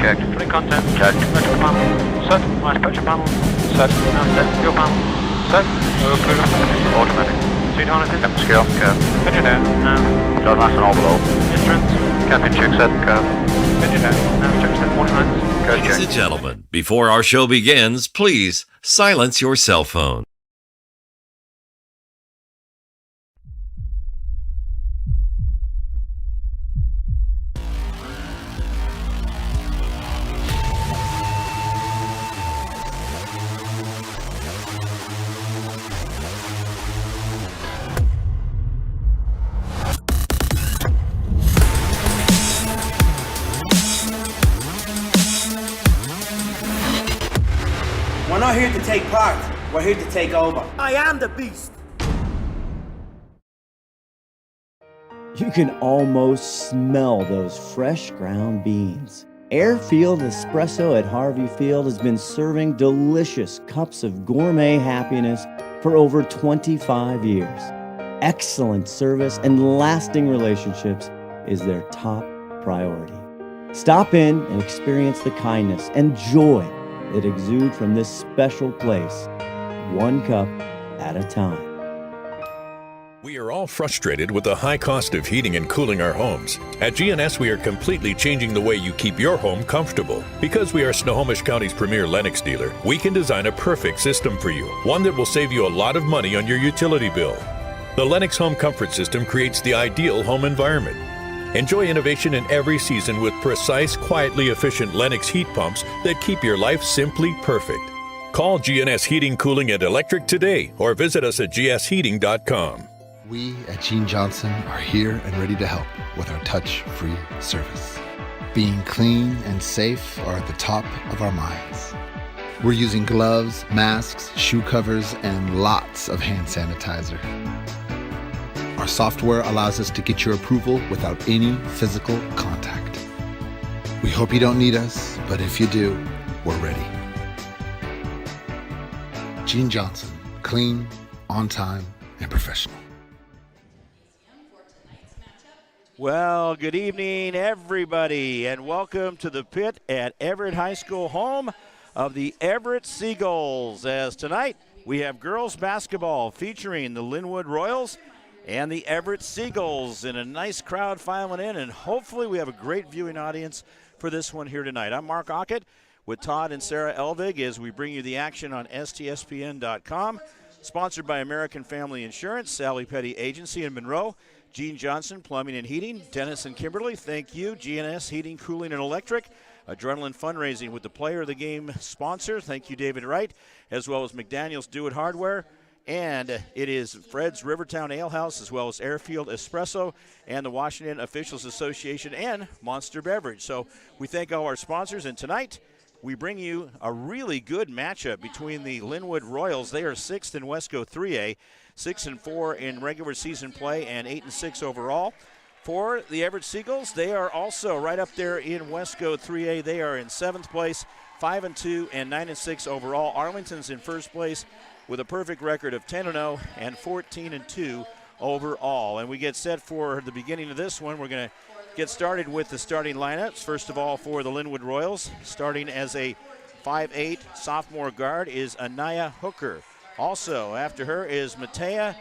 checked. Putting content. Check. Electrical panel. Set. Minus pressure panel. Set. Now set. Fuel panel. Set. Automatic. Seat harnesses. Captain scale. Curve. Engine down. Now. Start mass and all below. Instruments. Captain check set. Curve. Engine down. Now check set. Warning lights. Curve Ladies check. and gentlemen, before our show begins, please silence your cell phone. We're not here to take part, we're here to take over. I am the beast. You can almost smell those fresh ground beans. Airfield Espresso at Harvey Field has been serving delicious cups of gourmet happiness for over 25 years. Excellent service and lasting relationships is their top priority. Stop in and experience the kindness and joy that exude from this special place, one cup at a time. We are all frustrated with the high cost of heating and cooling our homes. At GNS, we are completely changing the way you keep your home comfortable. Because we are Snohomish County's premier Lennox dealer, we can design a perfect system for you, one that will save you a lot of money on your utility bill. The Lennox Home Comfort System creates the ideal home environment. Enjoy innovation in every season with precise, quietly efficient Lennox heat pumps that keep your life simply perfect. Call GNS Heating, Cooling, and Electric today or visit us at gsheating.com. We at Gene Johnson are here and ready to help with our touch-free service. Being clean and safe are at the top of our minds. We're using gloves, masks, shoe covers, and lots of hand sanitizer. Our software allows us to get your approval without any physical contact. We hope you don't need us, but if you do, we're ready. Gene Johnson, clean, on time, and professional. Well, good evening, everybody, and welcome to the pit at Everett High School, home of the Everett Seagulls. As tonight, we have girls basketball featuring the Lynnwood Royals and the Everett Seagulls, and a nice crowd filing in, and hopefully we have a great viewing audience for this one here tonight. I'm Mark Ockett with Todd and Sarah Elvig as we bring you the action on STSPN.com. Sponsored by American Family Insurance, Sally Petty Agency in Monroe, Gene Johnson Plumbing and Heating, Dennis and Kimberly, thank you, GNS Heating, Cooling, and Electric, Adrenaline Fundraising with the Player of the Game sponsor, thank you, David Wright, as well as McDaniel's Do It Hardware, and it is Fred's Rivertown Ale House, as well as Airfield Espresso and the Washington Officials Association and Monster Beverage. So we thank all our sponsors, and tonight we bring you a really good matchup between the Lynnwood Royals. They are 6th in Wesco 3A, 6-4 in regular season play, and 8-6 overall. For the Everett Seagulls, they are also right up there in Wesco 3A. They are in 7th place, 5-2 and 9-6 overall. Arlington's in first place with a perfect record of 10-0 and 14-2 overall. And we get set for the beginning of this one. We're going to get started with the starting lineups. First of all, for the Lynnwood Royals, starting as a 5'8" sophomore guard is Anaya Hooker. Also, after her is Matea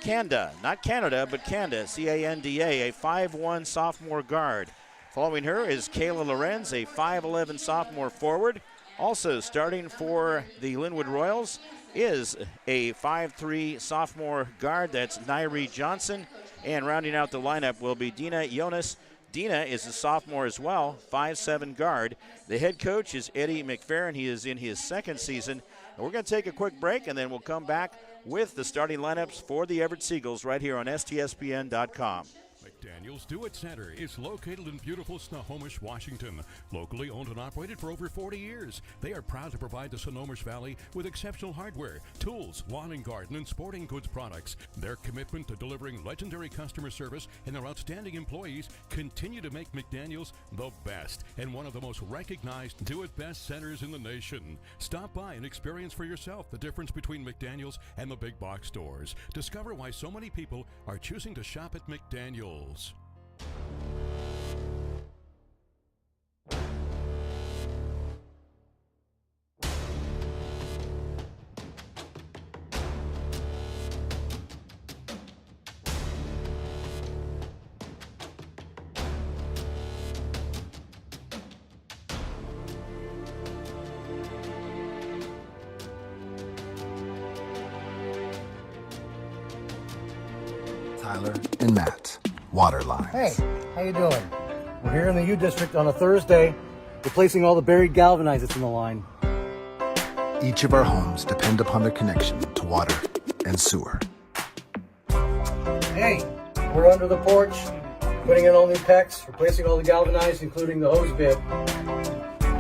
Kanda, not Canada, but Kanda, C-A-N-D-A, a 5'1" sophomore guard. Following her is Kayla Lorenz, a 5'11" sophomore forward. Also starting for the Lynnwood Royals is a 5'3" sophomore guard. That's Nairi Johnson. And rounding out the lineup will be Dina Jonas. Dina is a sophomore as well, 5'7" guard. The head coach is Eddie McFerrin. He is in his second season. And we're going to take a quick break, and then we'll come back with the starting lineups for the Everett Seagulls right here on STSPN.com. McDaniel's Do It Center is located in beautiful Snohomish, Washington. Locally owned and operated for over 40 years, they are proud to provide the Snohomish Valley with exceptional hardware, tools, lawn and garden, and sporting goods products. Their commitment to delivering legendary customer service and their outstanding employees continue to make McDaniel's the best and one of the most recognized Do It Best centers in the nation. Stop by and experience for yourself the difference between McDaniel's and the big box stores. Discover why so many people are choosing to shop at McDaniel's. Tyler and Matt, water lines. Hey, how you doing? We're here in the U District on a Thursday, replacing all the buried galvanized that's in the line. Each of our homes depend upon their connection to water and sewer. Hey, we're under the porch, putting in all new PEX, replacing all the galvanized, including the hose bib.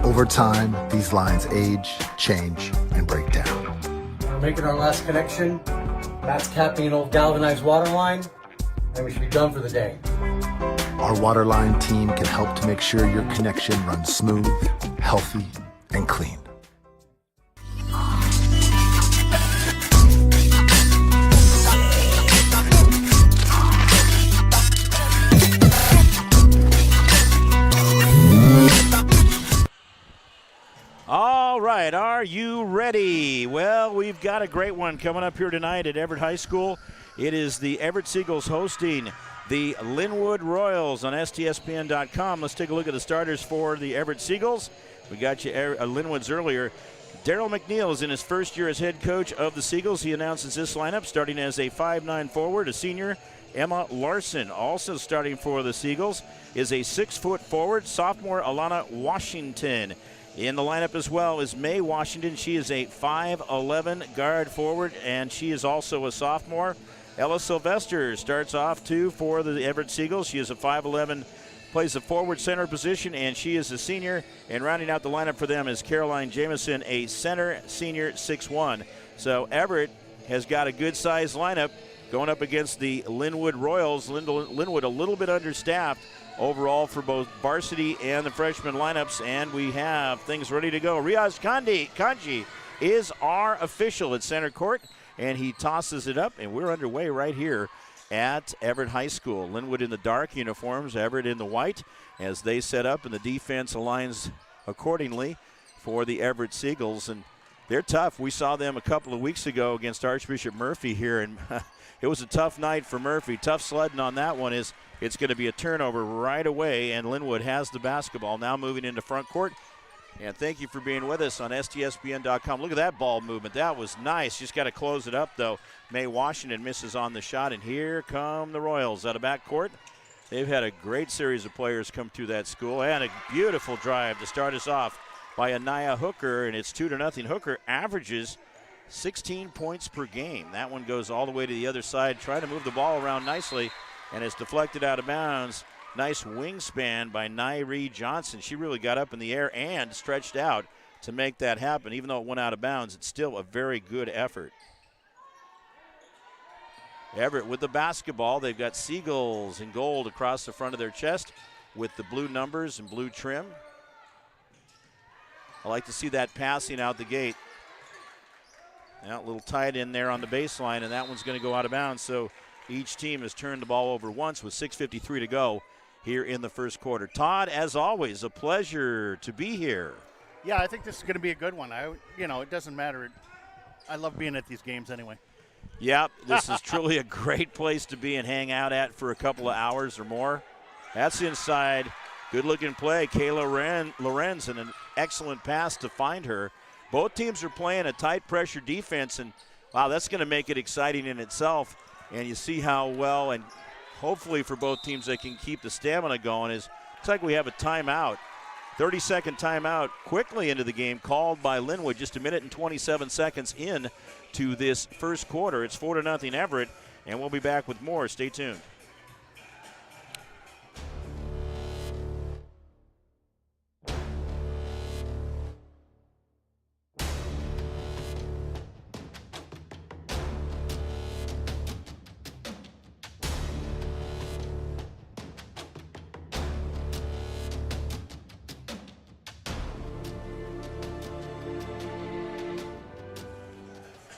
Over time, these lines age, change, and break down. We're making our last connection. Matt's capping an old galvanized water line, and we should be done for the day. Our water line team can help to make sure your connection runs smooth, healthy, and clean. All right, are you ready? Well, we've got a great one coming up here tonight at Everett High School. It is the Everett Seagulls hosting the Lynnwood Royals on STSPN.com. Let's take a look at the starters for the Everett Seagulls. We got you Lynnwood's earlier. Daryl McNeil is in his first year as head coach of the Seagulls. He announces this lineup starting as a 5'9" forward, a senior. Emma Larson, also starting for the Seagulls, is a 6-foot forward, sophomore Alana Washington. In the lineup as well is May Washington. She is a 5'11" guard forward, and she is also a sophomore. Ella Sylvester starts off, too, for the Everett Seagulls. She is a 5'11", plays the forward center position, and she is a senior. And rounding out the lineup for them is Caroline Jamison, a center senior, 6'1". So Everett has got a good-sized lineup going up against the Lynnwood Royals. Lynnwood a little bit understaffed overall for both varsity and the freshman lineups, and we have things ready to go. Riaz Kanji is our official at center court, and he tosses it up, and we're underway right here at Everett High School. Lynnwood in the dark uniforms, Everett in the white, as they set up, and the defense aligns accordingly for the Everett Seagulls, and they're tough. We saw them a couple of weeks ago against Archbishop Murphy here, and it was a tough night for Murphy. Tough sledding on that one. It's going to be a turnover right away, and Lynnwood has the basketball now moving into front court. And thank you for being with us on STSPN.com. Look at that ball movement. That was nice. Just got to close it up, though. May Washington misses on the shot, and here come the Royals out of backcourt. They've had a great series of players come through that school, and a beautiful drive to start us off by Anaya Hooker, and it's 2-0. Hooker averages 16 points per game. That one goes all the way to the other side, trying to move the ball around nicely, and it's deflected out of bounds. Nice wingspan by Nairi Johnson. She really got up in the air and stretched out to make that happen. Even though it went out of bounds, it's still a very good effort. Everett with the basketball. They've got Seagulls in gold across the front of their chest with the blue numbers and blue trim. I like to see that passing out the gate. Now, a little tight in there on the baseline, and that one's going to go out of bounds. So each team has turned the ball over once with 6:53 to go here in the first quarter. Todd, as always, a pleasure to be here. Yeah, I think this is going to be a good one. It doesn't matter. I love being at these games anyway. Yep, this is truly a great place to be and hang out at for a couple of hours or more. That's inside. Good-looking play. Kayla Lorenz, and an excellent pass to find her. Both teams are playing a tight pressure defense, and, wow, that's going to make it exciting in itself. And you see how well, and hopefully for both teams they can keep the stamina going. Looks like we have a timeout. 30-second timeout quickly into the game called by Lynnwood, just a minute and 27 seconds in to this first quarter. It's 4-0 Everett, and we'll be back with more. Stay tuned.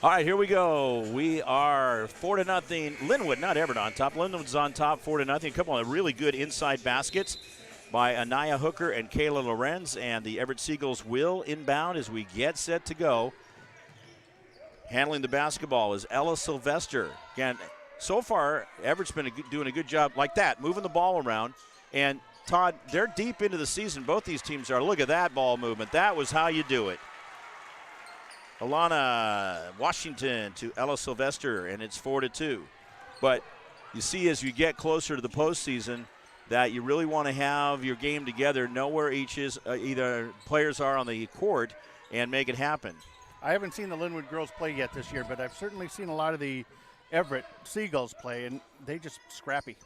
All right, here we go. We are 4-0. Lynnwood, not Everett, on top. Lynnwood's on top, 4-0. A couple of really good inside baskets by Anaya Hooker and Kayla Lorenz, and the Everett Seagulls will inbound as we get set to go. Handling the basketball is Ella Sylvester. Again, so far, Everett's been doing a good job like that, moving the ball around. And, Todd, they're deep into the season. Both these teams are. Look at that ball movement. That was how you do it. Alana Washington to Ella Sylvester, and it's 4-2. But you see as you get closer to the postseason that you really want to have your game together, know where either players are on the court, and make it happen. I haven't seen the Lynnwood girls play yet this year, but I've certainly seen a lot of the Everett Seagulls play, and they just scrappy.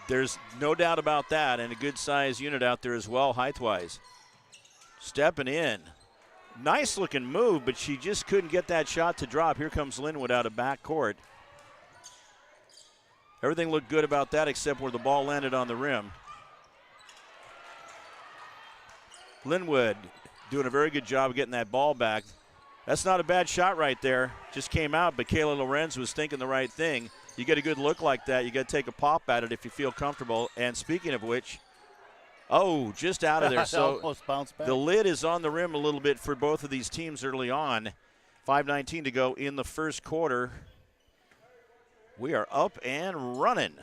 There's no doubt about that, and a good-sized unit out there as well, height-wise. Stepping in. Nice-looking move, but she just couldn't get that shot to drop. Here comes Lynnwood out of backcourt. Everything looked good about that except where the ball landed on the rim. Lynnwood doing a very good job of getting that ball back. That's not a bad shot right there. Just came out, but Kayla Lorenz was thinking the right thing. You get a good look like that, you got to take a pop at it if you feel comfortable. And speaking of which, oh, just out of there. So almost bounced back. The lid is on the rim a little bit for both of these teams early on. 5:19 to go in the first quarter. We are up and running.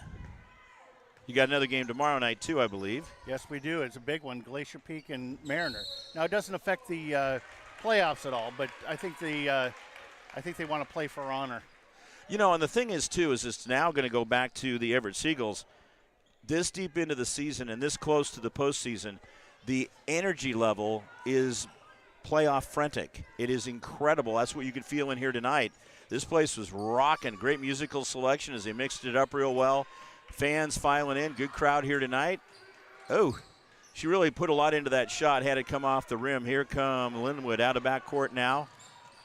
You got another game tomorrow night too, I believe. Yes, we do. It's a big one, Glacier Peak and Mariner. Now, it doesn't affect the playoffs at all, but I think they want to play for honor. You know, and the thing is, too, is it's now going to go back to the Everett Seagulls. This deep into the season and this close to the postseason, the energy level is playoff frantic. It is incredible. That's what you could feel in here tonight. This place was rocking. Great musical selection as they mixed it up real well. Fans filing in. Good crowd here tonight. Oh, she really put a lot into that shot. Had it come off the rim. Here come Lynnwood out of backcourt now.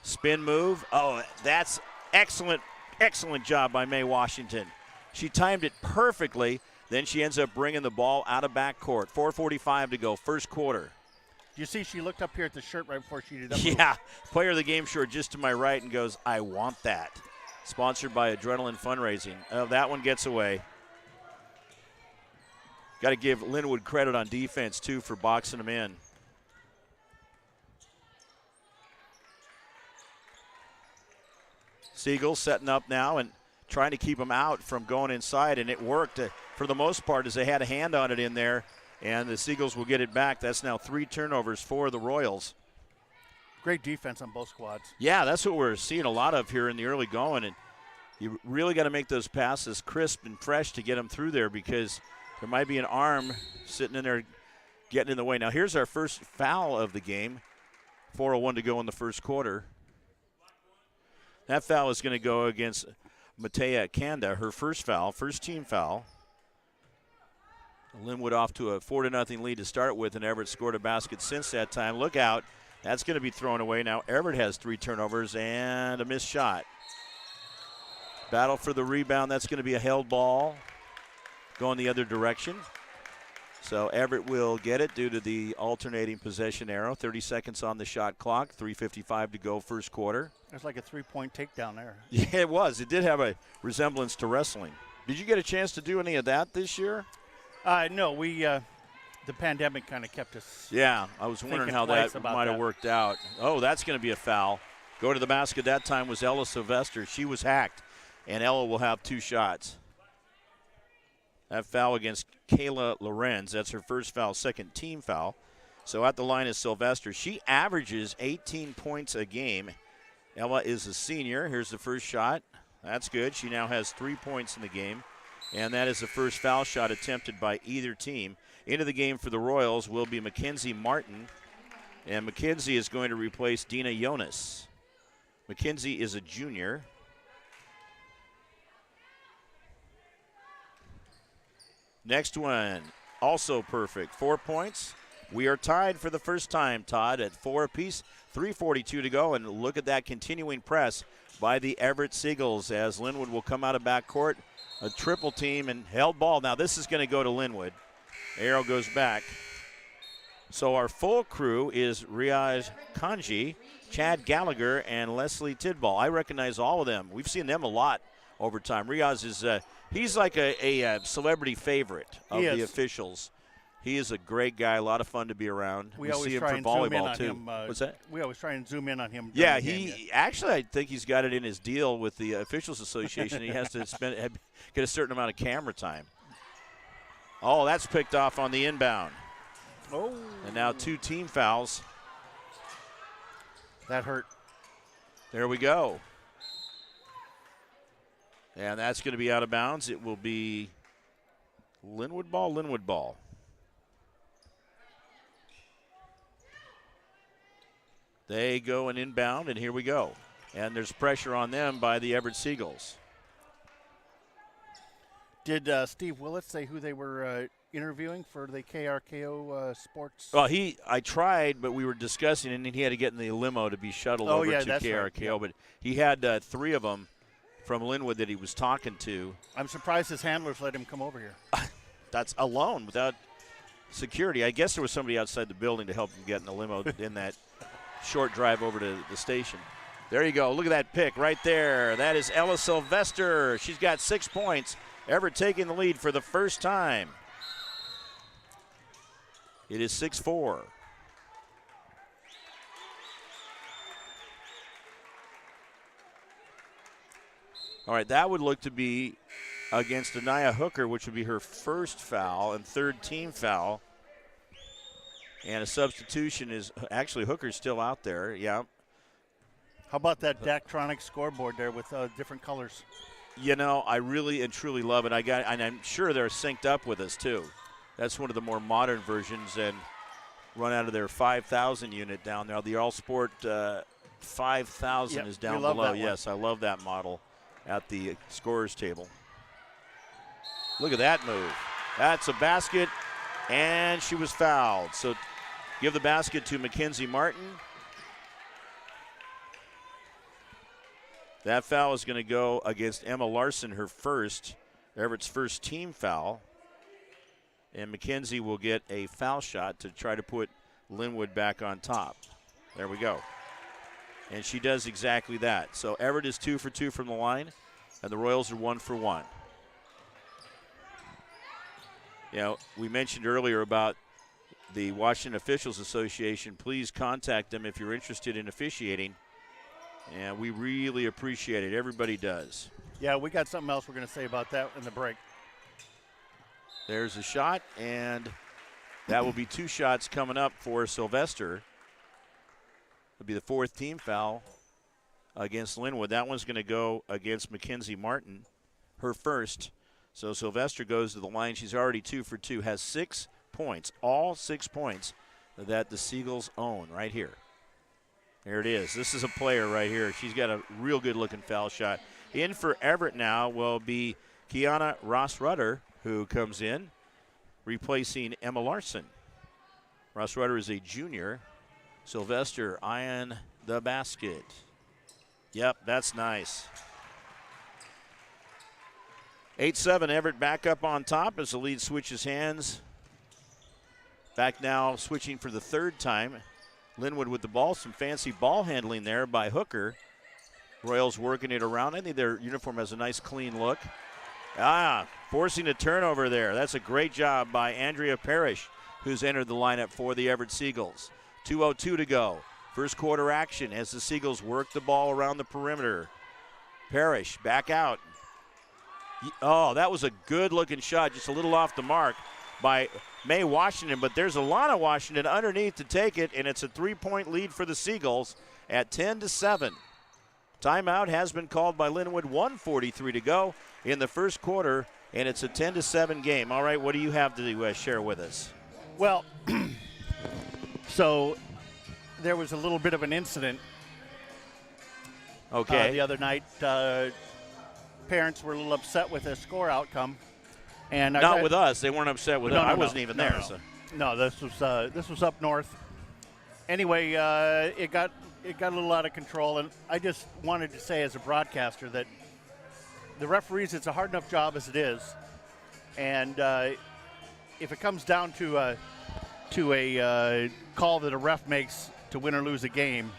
Spin move. Oh, that's excellent. Excellent job by Mae Washington. She timed it perfectly. Then she ends up bringing the ball out of backcourt. 4:45 to go, first quarter. You see she looked up here at the shirt right before she did that. Yeah, player of the game shirt just to my right and goes, I want that. Sponsored by Adrenaline Fundraising. That one gets away. Got to give Lynnwood credit on defense, too, for boxing them in. Seagulls setting up now and trying to keep them out from going inside, and it worked for the most part as they had a hand on it in there, and the Seagulls will get it back. That's now 3 turnovers for the Royals. Great defense on both squads. Yeah, that's what we're seeing a lot of here in the early going, and you really got to make those passes crisp and fresh to get them through there because there might be an arm sitting in there getting in the way. Now here's our first foul of the game. 4:01 to go in the first quarter. That foul is going to go against Matea Kanda, her first foul, first team foul. Lynnwood off to a 4-0 lead to start with, and Everett scored a basket since that time. Look out. That's going to be thrown away. Now Everett has 3 turnovers and a missed shot. Battle for the rebound. That's going to be a held ball going the other direction. So Everett will get it due to the alternating possession arrow. 30 seconds on the shot clock. 3:55 to go first quarter. There's like a 3-point takedown there. Yeah, it was. It did have a resemblance to wrestling. Did you get a chance to do any of that this year? No, we the pandemic kind of kept us. Yeah, I was wondering how that might have worked out. Oh, that's going to be a foul. Go to the basket that time was Ella Sylvester. She was hacked, and Ella will have 2 shots. That foul against Kayla Lorenz. That's her first foul, second team foul. So at the line is Sylvester. She averages 18 points a game. Ella is a senior. Here's the first shot. That's good. She now has 3 points in the game. And that is the first foul shot attempted by either team. Into the game for the Royals will be Mackenzie Martin. And Mackenzie is going to replace Dina Jonas. Mackenzie is a junior. Next one, also perfect. 4 points. We are tied for the first time, Todd, at 4 apiece. 3:42 to go, and look at that continuing press by the Everett Seagulls as Lynnwood will come out of backcourt. A triple team and held ball. Now this is going to go to Lynnwood. Arrow goes back. So our full crew is Riaz Kanji, Chad Gallagher, and Leslie Tidball. I recognize all of them. We've seen them a lot over time. Riaz is he's like a celebrity favorite of the officials. He is a great guy, a lot of fun to be around. We see always him try for and zoom in volleyball on too. him. What's that? We always try and zoom in on him. Yeah, actually I think he's got it in his deal with the Officials Association. He has to get a certain amount of camera time. Oh, that's picked off on the inbound. Oh. And now 2 team fouls. That hurt. There we go. And that's going to be out of bounds. It will be Lynnwood ball. They go an inbound, and here we go. And there's pressure on them by the Everett Seagulls. Did Steve Willett say who they were interviewing for the KRKO Sports? Well, I tried, but we were discussing, and he had to get in the limo to be shuttled over to KRKO. Right. Yeah. But he had 3 of them from Lynnwood that he was talking to. I'm surprised his handlers let him come over here. That's alone without security. I guess there was somebody outside the building to help him get in the limo in that short drive over to the station. There you go. Look at that pick right there. That is Ella Sylvester. She's got 6 points. Everett taking the lead for the first time. It is 6-4. All right, that would look to be against Anaya Hooker, which would be her first foul and 3rd team foul. And a substitution is actually Hooker's still out there. Yeah. How about that Daktronic scoreboard there with different colors? You know, I really and truly love it. And I'm sure they're synced up with us too. That's one of the more modern versions and run out of their 5,000 unit down there. The All Sport 5,000 is down below. Yes, I love that model at the scorer's table. Look at that move. That's a basket, and she was fouled. So give the basket to Mackenzie Martin. That foul is going to go against Emma Larson, her first, Everett's first team foul. And Mackenzie will get a foul shot to try to put Lynnwood back on top. There we go. And she does exactly that. So Everett is 2 for 2 from the line, and the Royals are 1 for 1. You know, we mentioned earlier about the Washington Officials Association. Please contact them if you're interested in officiating. And we really appreciate it. Everybody does. Yeah, we got something else we're going to say about that in the break. There's a shot, and that will be 2 shots coming up for Sylvester. It'll be the 4th team foul against Lynnwood. That one's going to go against Mackenzie Martin, her first. So Sylvester goes to the line. She's already 2 for 2, has 6 points, all 6 points that the Seagulls own right here. There it is. This is a player right here. She's got a real good-looking foul shot. In for Everett now will be Kiana Ross-Rutter, who comes in, replacing Emma Larson. Ross-Rutter is a junior. Sylvester eyeing the basket. Yep, that's nice. 8-7, Everett back up on top as the lead switches hands. Back now switching for the 3rd time. Lynnwood with the ball, some fancy ball handling there by Hooker. Royals working it around. I think their uniform has a nice clean look. Forcing a turnover there. That's a great job by Andrea Parrish, who's entered the lineup for the Everett Seagulls. 2:02 to go. First quarter action as the Seagulls work the ball around the perimeter. Parrish back out. Oh, that was a good-looking shot, just a little off the mark by May Washington, but there's Alana Washington underneath to take it, and it's a 3-point lead for the Seagulls at 10-7. Timeout has been called by Lynnwood, 1:43 to go in the first quarter, and it's a 10-7 game. All right, what do you have to share with us? Well, so there was a little bit of an incident the other night. Parents were a little upset with the score outcome. And not with us. They weren't upset with us. I wasn't even there. So. No, this was up north. Anyway, it got a little out of control, and I just wanted to say as a broadcaster that the referees, it's a hard enough job as it is, and if it comes down to a call that a ref makes to win or lose a game,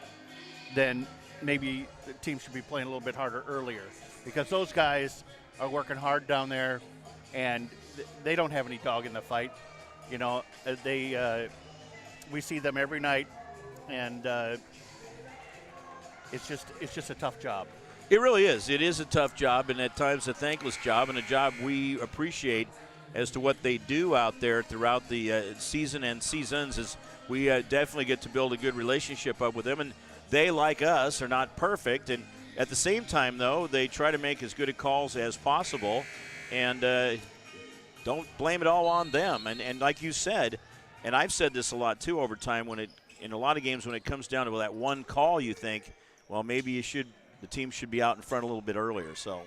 then maybe the team should be playing a little bit harder earlier, because those guys are working hard down there. And they don't have any dog in the fight. You know, we see them every night, and it's just a tough job. It really is. It is a tough job, and at times a thankless job, and a job we appreciate as to what they do out there throughout the season and seasons. Is we definitely get to build a good relationship up with them, and they, like us, are not perfect, and At the same time, though, they try to make as good of calls as possible, and don't blame it all on them. And like you said, and I've said this a lot too over time, in a lot of games when it comes down to that one call, you think, well, maybe the team should be out in front a little bit earlier. So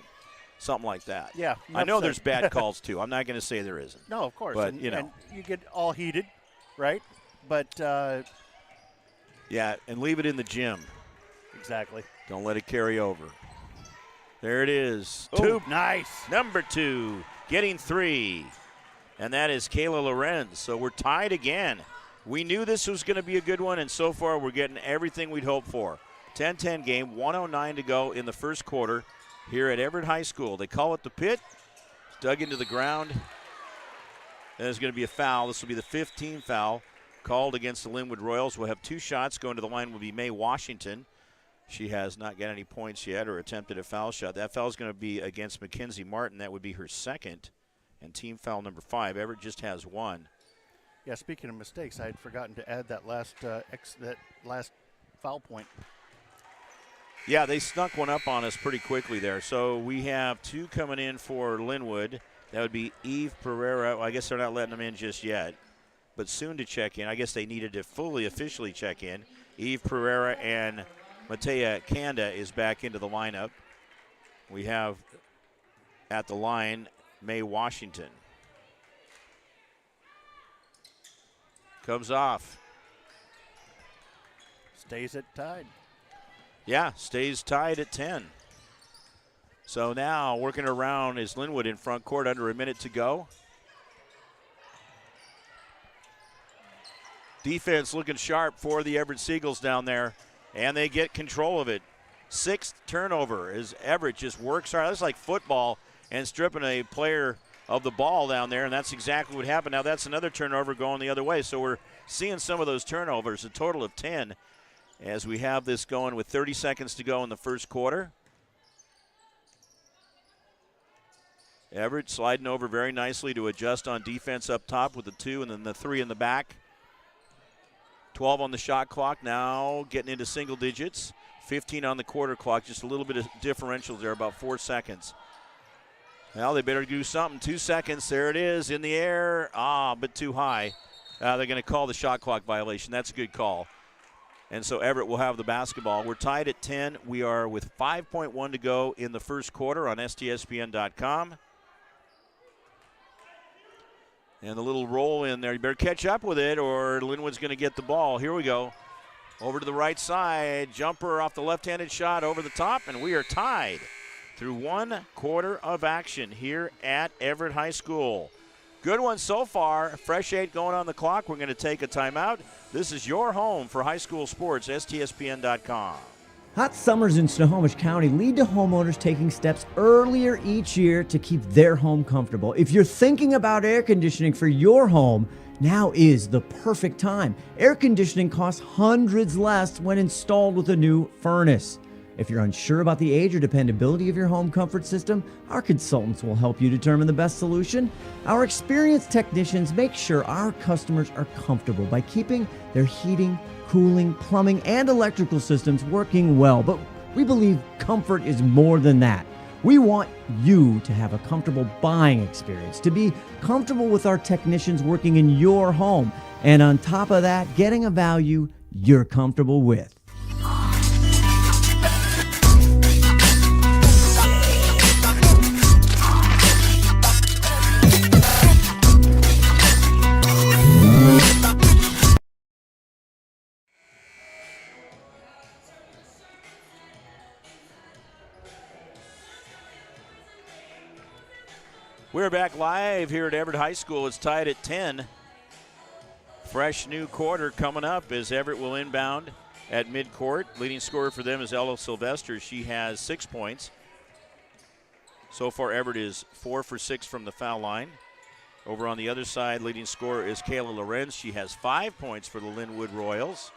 something like that. Yeah. I know there's bad calls too. I'm not going to say there isn't. No, of course. But, and you get all heated, right? But yeah, and leave it in the gym. Exactly. Don't let it carry over. There it is. Ooh, nice. Number 2, getting 3. And that is Kayla Lorenz. So we're tied again. We knew this was going to be a good one, and so far we're getting everything we'd hoped for. 10-10 game, 1:09 to go in the first quarter here at Everett High School. They call it the pit. It's dug into the ground. There's going to be a foul. This will be the 15th foul called against the Lynnwood Royals. We'll have 2 shots. Going to the line will be May Washington. She has not got any points yet or attempted a foul shot. That foul is going to be against Mackenzie Martin. That would be her second. And team foul number 5. Everett just has 1. Yeah, speaking of mistakes, I had forgotten to add that last foul point. Yeah, they snuck one up on us pretty quickly there. So we have 2 coming in for Lynnwood. That would be Eve Pereira. Well, I guess they're not letting them in just yet, but soon to check in. I guess they needed to fully officially check in. Eve Pereira and Matea Kanda is back into the lineup. We have at the line May Washington. Comes off. Stays it tied. Yeah, stays tied at 10. So now working around is Lynnwood in front court, under a minute to go. Defense looking sharp for the Everett Seagulls down there, and they get control of it. 6th turnover as Everett just works hard. That's like football and stripping a player of the ball down there, and that's exactly what happened. Now that's another turnover going the other way, so we're seeing some of those turnovers, a total of 10, as we have this going with 30 seconds to go in the first quarter. Everett sliding over very nicely to adjust on defense up top with the 2 and then the 3 in the back. 12 on the shot clock, now getting into single digits. 15 on the quarter clock, just a little bit of differential there, about 4 seconds. Well, they better do something. 2 seconds, there it is, in the air. But too high. They're going to call the shot clock violation. That's a good call. And so Everett will have the basketball. We're tied at 10. We are with 5.1 to go in the first quarter on STSPN.com. And the little roll in there. You better catch up with it or Lynnwood's going to get the ball. Here we go. Over to the right side. Jumper off the left-handed shot over the top, and we are tied through 1 quarter of action here at Everett High School. Good one so far. Fresh 8 going on the clock. We're going to take a timeout. This is your home for high school sports, STSPN.com. Hot summers in Snohomish County lead to homeowners taking steps earlier each year to keep their home comfortable. If you're thinking about air conditioning for your home, now is the perfect time. Air conditioning costs hundreds less when installed with a new furnace. If you're unsure about the age or dependability of your home comfort system, our consultants will help you determine the best solution. Our experienced technicians make sure our customers are comfortable by keeping their heating, cooling, plumbing, and electrical systems working well. But we believe comfort is more than that. We want you to have a comfortable buying experience, to be comfortable with our technicians working in your home, and on top of that, getting a value you're comfortable with. We're back live here at Everett High School. It's tied at 10. Fresh new quarter coming up as Everett will inbound at midcourt. Leading scorer for them is Ella Sylvester. She has 6 points. So far, Everett is 4 for 6 from the foul line. Over on the other side, leading scorer is Kayla Lorenz. She has 5 points for the Lynnwood Royals.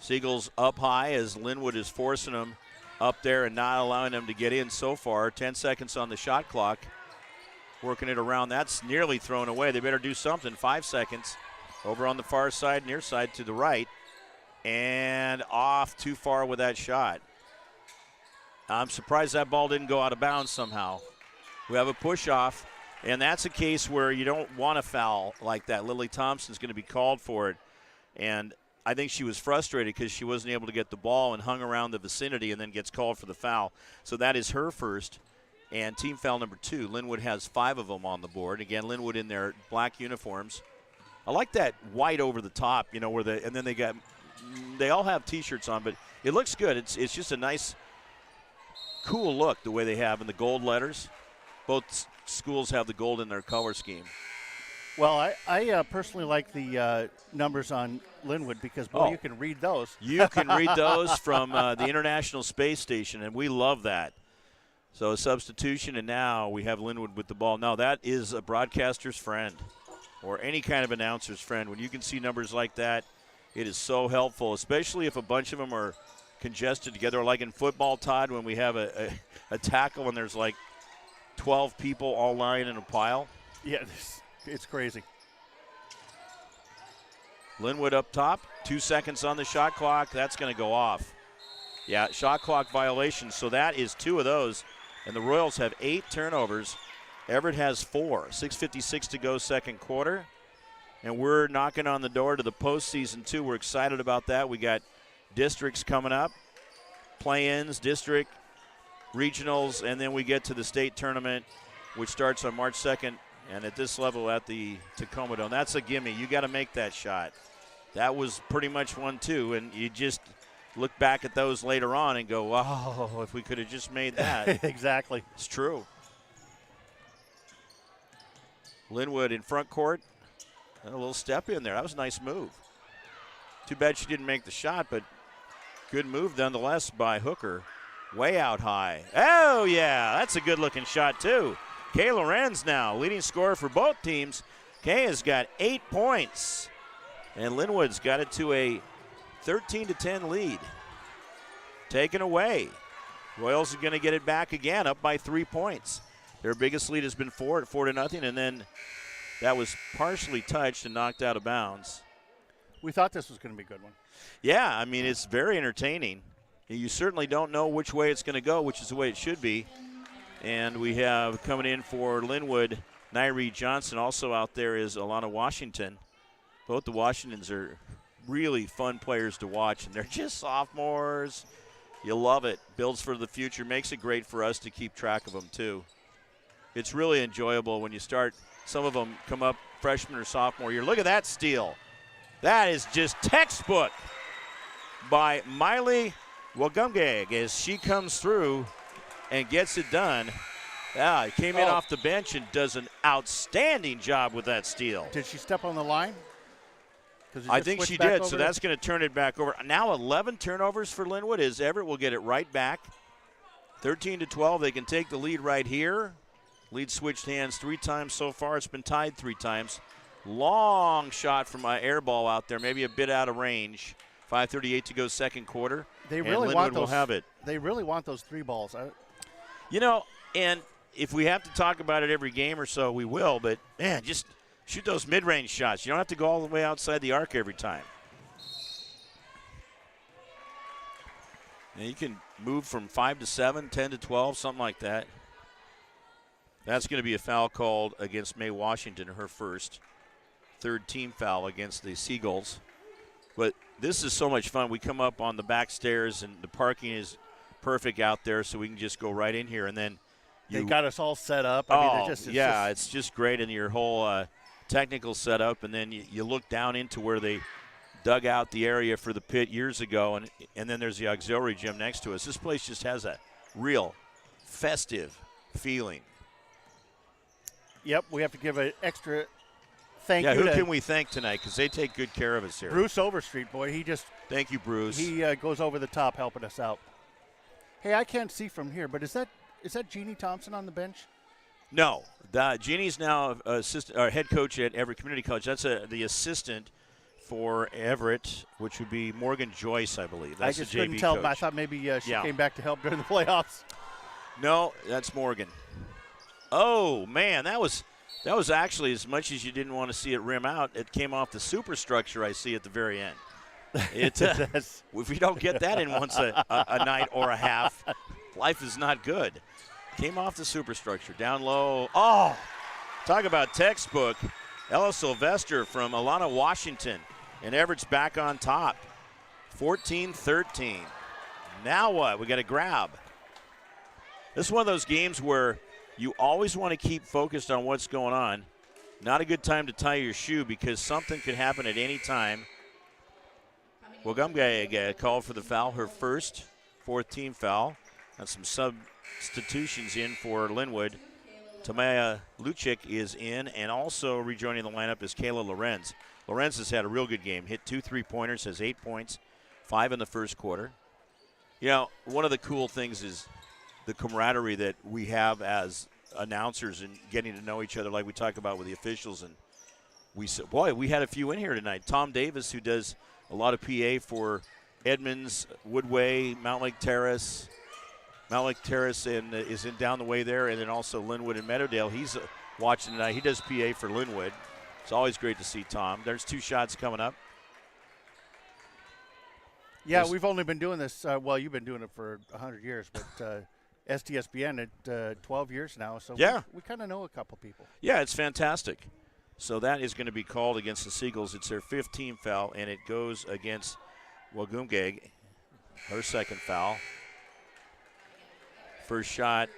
Seagulls up high as Lynnwood is forcing them up there and not allowing them to get in so far. 10 seconds on the shot clock. Working it around. That's nearly thrown away. They better do something. 5 seconds. Over on the far side, near side to the right. And off too far with that shot. I'm surprised that ball didn't go out of bounds somehow. We have a push off, and that's a case where you don't want a foul like that. Lily Thompson's going to be called for it. And I think she was frustrated because she wasn't able to get the ball and hung around the vicinity and then gets called for the foul. So that is her first. And team foul number 2. Lynnwood has 5 of them on the board. Again, Lynnwood in their black uniforms. I like that white over the top, you know, and then they all have T-shirts on, but it looks good. It's just a nice, cool look the way they have in the gold letters. Both schools have the gold in their color scheme. Well, I personally like the numbers on Lynnwood because, boy, you can read those. You can read those from the International Space Station, and we love that. So a substitution, and now we have Lynnwood with the ball. Now that is a broadcaster's friend or any kind of announcer's friend. When you can see numbers like that, it is so helpful, especially if a bunch of them are congested together, like in football, Todd, when we have a tackle and there's like 12 people all lying in a pile. Yeah, it's crazy. Lynnwood up top, 2 seconds on the shot clock. That's going to go off. Yeah, shot clock violation, so that is 2 of those. And the Royals have 8 turnovers. Everett has 4. 6:56 to go, second quarter. And we're knocking on the door to the postseason, too. We're excited about that. We got districts coming up, play-ins, district, regionals, and then we get to the state tournament, which starts on March 2nd. And at this level at the Tacoma Dome, that's a gimme. You got to make that shot. That was pretty much 1-2, and you just look back at those later on and go, wow, if we could have just made that. Exactly. It's true. Lynnwood in front court. And a little step in there. That was a nice move. Too bad she didn't make the shot, but good move nonetheless by Hooker. Way out high. Oh, yeah, that's a good-looking shot, too. Kay Lorenz now, leading scorer for both teams. Kay has got 8 points. And Lynnwood's got it to a 13-10 lead. Taken away. Royals are going to get it back again, up by 3 points. Their biggest lead has been 4-0, and then that was partially touched and knocked out of bounds. We thought this was going to be a good one. Yeah, I mean, it's very entertaining. You certainly don't know which way it's going to go, which is the way it should be. And we have coming in for Lynnwood, Nairi Johnson. Also out there is Alana Washington. Both the Washingtons are really fun players to watch, and they're just sophomores. You love it. Builds for the future. Makes it great for us to keep track of them, too. It's really enjoyable when you start. Some of them come up freshman or sophomore year. Look at that steal. That is just textbook by Miley Wagumgeg as she comes through and gets it done. Yeah, came in off the bench and does an outstanding job with that steal. Did she step on the line? I think she did, so that's going to turn it back over. Now 11 turnovers for Lynnwood as Everett will get it right back. 13-12, they can take the lead right here. Lead switched hands 3 times so far. It's been tied 3 times. Long shot from an air ball out there, maybe a bit out of range. 5:38 to go, second quarter. They really want those. Will have it. They really want those 3 balls. You know, and if we have to talk about it every game or so, we will. But man, just shoot those mid-range shots. You don't have to go all the way outside the arc every time. And you can move from 5 to 7, 10 to 12, something like that. That's going to be a foul called against Mae Washington, her first. 3rd team foul against the Seagulls. But this is so much fun. We come up on the back stairs, and the parking is perfect out there, so we can just go right in here. And then they got us all set up. It's just great in your whole technical setup. And then you look down into where they dug out the area for the pit years ago, and then there's the auxiliary gym next to us. This place just has a real festive feeling. Yep, we have to give an extra thank you. Yeah, who can we thank tonight? Because they take good care of us here. Bruce Overstreet, boy. Thank you, Bruce. He goes over the top helping us out. Hey, I can't see from here, but is that Jeannie Thompson on the bench? No. Jeannie's now head coach at Everett Community College. That's the assistant for Everett, which would be Morgan Joyce, I believe. That's I just the JV couldn't tell. coach. I thought maybe she came back to help during the playoffs. No, that's Morgan. Oh, man, that was actually, as much as you didn't want to see it rim out, it came off the superstructure I see at the very end. If we don't get that in once a night or a half, life is not good. Came off the superstructure, down low. Oh, talk about textbook. Ella Sylvester from Alana Washington, and Everett's back on top. 14-13. Now what? We got a grab. This is one of those games where you always want to keep focused on what's going on. Not a good time to tie your shoe because something could happen at any time. Wagumgay called for the foul, her first, fourth team foul. And some substitutions in for Lynnwood. Tamaya Lucic is in, and also rejoining the lineup is Kayla Lorenz. Lorenz has had a real good game. Hit 2 3-pointers, has 8 points, 5 in the first quarter. You know, one of the cool things is the camaraderie that we have as announcers and getting to know each other like we talk about with the officials. And we said, boy, we had a few in here tonight. Tom Davis, who does a lot of PA for Edmonds, Woodway, Mount Lake Terrace, and is in down the way there, and then also Lynnwood and Meadowdale. He's watching tonight. He does PA for Lynnwood. It's always great to see Tom. There's 2 shots coming up. Yeah, we've only been doing this. Well, you've been doing it for 100 years, but STSPN at 12 years now. So yeah, we kind of know a couple people. Yeah, it's fantastic. So that is going to be called against the Seagulls. It's their 5th team foul, and it goes against Wagumgay, her second foul. First shot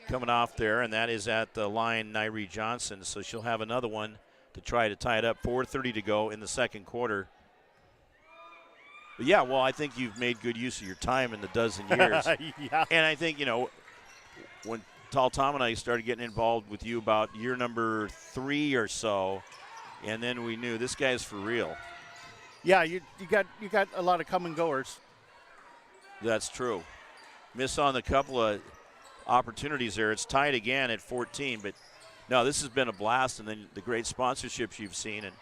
coming off there, and that is at the line, Nyree Johnson. So she'll have another one to try to tie it up. 4:30 to go in the second quarter. But yeah, well, I think you've made good use of your time in the dozen years. Yeah. And I think, you know, when Tall Tom and I started getting involved with you about year number 3 or so, and then we knew this guy's for real. Yeah, you got a lot of come and goers. That's true. Miss on a couple of opportunities there. It's tied again at 14, but no, this has been a blast, and then the great sponsorships you've seen, and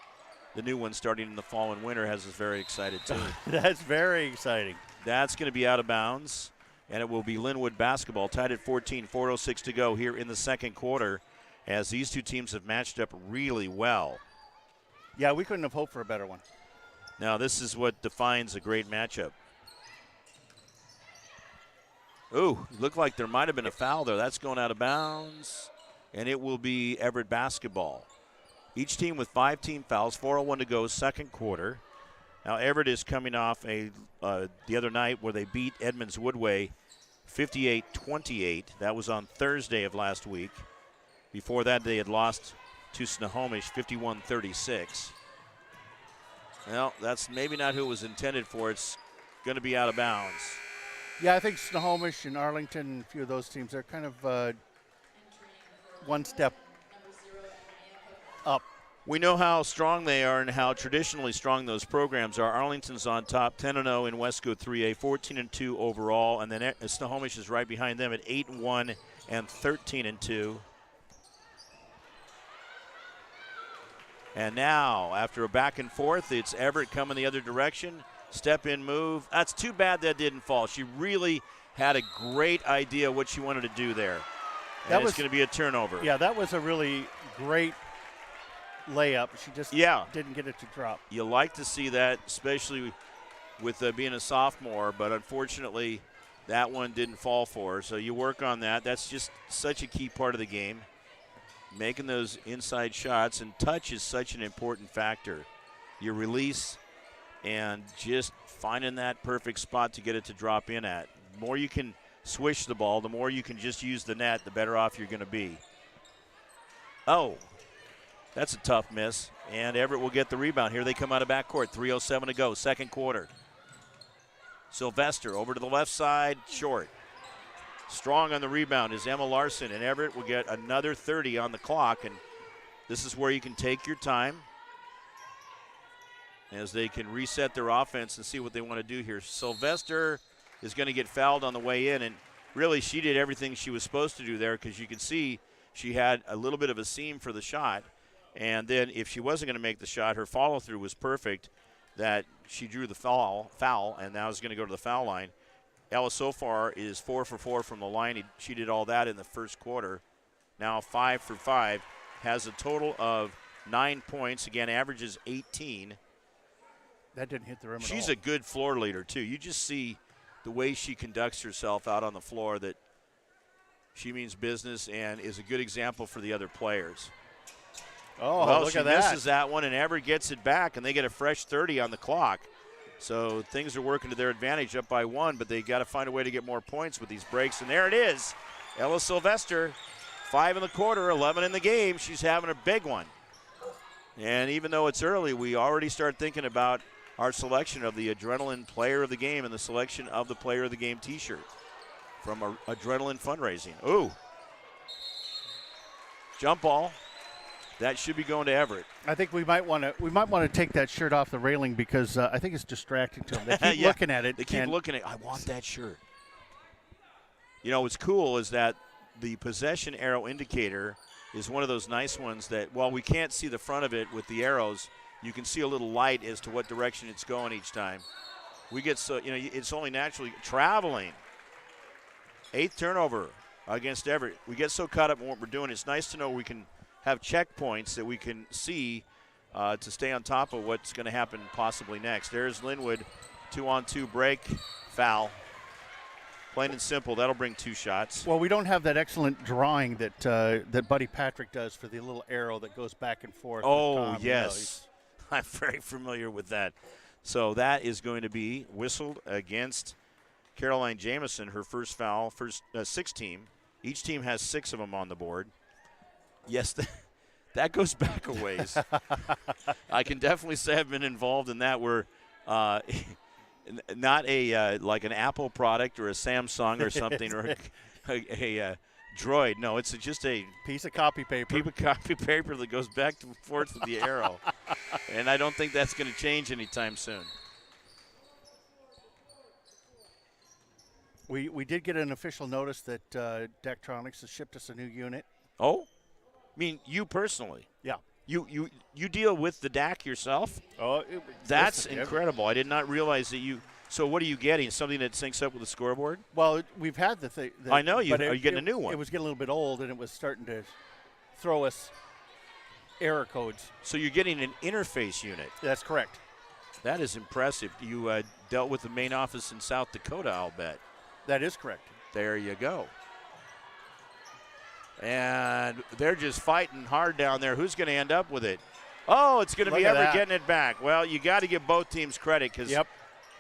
the new one starting in the fall and winter has us very excited too. That's very exciting. That's going to be out of bounds, and it will be Lynnwood basketball, tied at 14, 4:06 to go here in the second quarter, as these two teams have matched up really well. Yeah, we couldn't have hoped for a better one. Now, this is what defines a great matchup. Ooh, looked like there might have been a foul there. That's going out of bounds, and it will be Everett basketball. Each team with 5 team fouls, 4:01 to go, second quarter. Now, Everett is coming off the other night where they beat Edmonds Woodway 58-28. That was on Thursday of last week. Before that, they had lost to Snohomish 51-36. Well, that's maybe not who it was intended for. It's going to be out of bounds. Yeah, I think Snohomish and Arlington, a few of those teams, are kind of one step up. We know how strong they are and how traditionally strong those programs are. Arlington's on top, 10-0 in Westco 3A, 14-2 overall, and then Snohomish is right behind them at 8-1 and 13-2. And now, after a back and forth, it's Everett coming the other direction. Step in move. That's too bad that didn't fall. She really had a great idea what she wanted to do there. And it's going to be a turnover. Yeah, that was a really great layup. She just didn't get it to drop. You like to see that, especially with being a sophomore, but unfortunately that one didn't fall for her. So you work on that. That's just such a key part of the game, making those inside shots, and touch is such an important factor. Your release and just finding that perfect spot to get it to drop in at. The more you can swish the ball, the more you can just use the net, the better off you're going to be. Oh, that's a tough miss, and Everett will get the rebound. Here they come out of backcourt, 3:07 to go, second quarter. Sylvester over to the left side, short. Strong on the rebound is Emma Larson, and Everett will get another 30 on the clock, and this is where you can take your time as they can reset their offense and see what they want to do here. Sylvester is going to get fouled on the way in, and really she did everything she was supposed to do there, because you can see she had a little bit of a seam for the shot, and then if she wasn't going to make the shot, her follow-through was perfect, that she drew the foul and now is going to go to the foul line. Ella so far is 4 for 4 from the line. She did all that in the first quarter. Now 5 for 5, has a total of 9 points. Again, averages 18. That didn't hit the rim at all. She's a good floor leader, too. You just see the way she conducts herself out on the floor that she means business and is a good example for the other players. Oh, well, look she at that. misses that one, and Everett gets it back, and they get a fresh 30 on the clock. So things are working to their advantage, up by 1, but they got to find a way to get more points with these breaks. And there it is. Ella Sylvester, 5 in the quarter, 11 in the game. She's having a big one. And even though it's early, we already start thinking about our selection of the Adrenaline Player of the Game and the selection of the Player of the Game T-shirt from Adrenaline Fundraising. Ooh. Jump ball. That should be going to Everett. I think we might want to take that shirt off the railing because I think it's distracting to them. They keep looking at it. They keep looking at it. I want that shirt. You know, what's cool is that the possession arrow indicator is one of those nice ones that while we can't see the front of it with the arrows, you can see a little light as to what direction it's going each time. We get so, you know, it's only naturally traveling. 8th turnover against Everett. We get so caught up in what we're doing. It's nice to know we can have checkpoints that we can see to stay on top of what's going to happen possibly next. There's Lynnwood, 2-on-2 break, foul. Plain and simple, that'll bring 2 shots. Well, we don't have that excellent drawing that that Buddy Patrick does for the little arrow that goes back and forth. Oh, yes. I'm very familiar with that. So that is going to be whistled against Caroline Jamison, her first foul, first 6 team. Each team has 6 of them on the board. Yes, that goes back a ways. I can definitely say I've been involved in that where not a like an Apple product or a Samsung or something or a Droid. No, it's just a piece of copy paper. Piece of copy paper that goes back and forth with the arrow. And I don't think that's going to change anytime soon. We did get an official notice that Daktronics has shipped us a new unit. Oh? I mean, you personally? Yeah. You deal with the DAC yourself? Oh, that's incredible. I did not realize that you. So what are you getting? Something that syncs up with the scoreboard? Well, we've had the thing. I know you. Are you getting a new one? It was getting a little bit old, and it was starting to throw us error codes. So you're getting an interface unit. That's correct. That is impressive. You dealt with the main office in South Dakota, I'll bet. That is correct. There you go. And they're just fighting hard down there. Who's going to end up with it? Oh, it's going to be Everett getting it back. Well, you got to give both teams credit because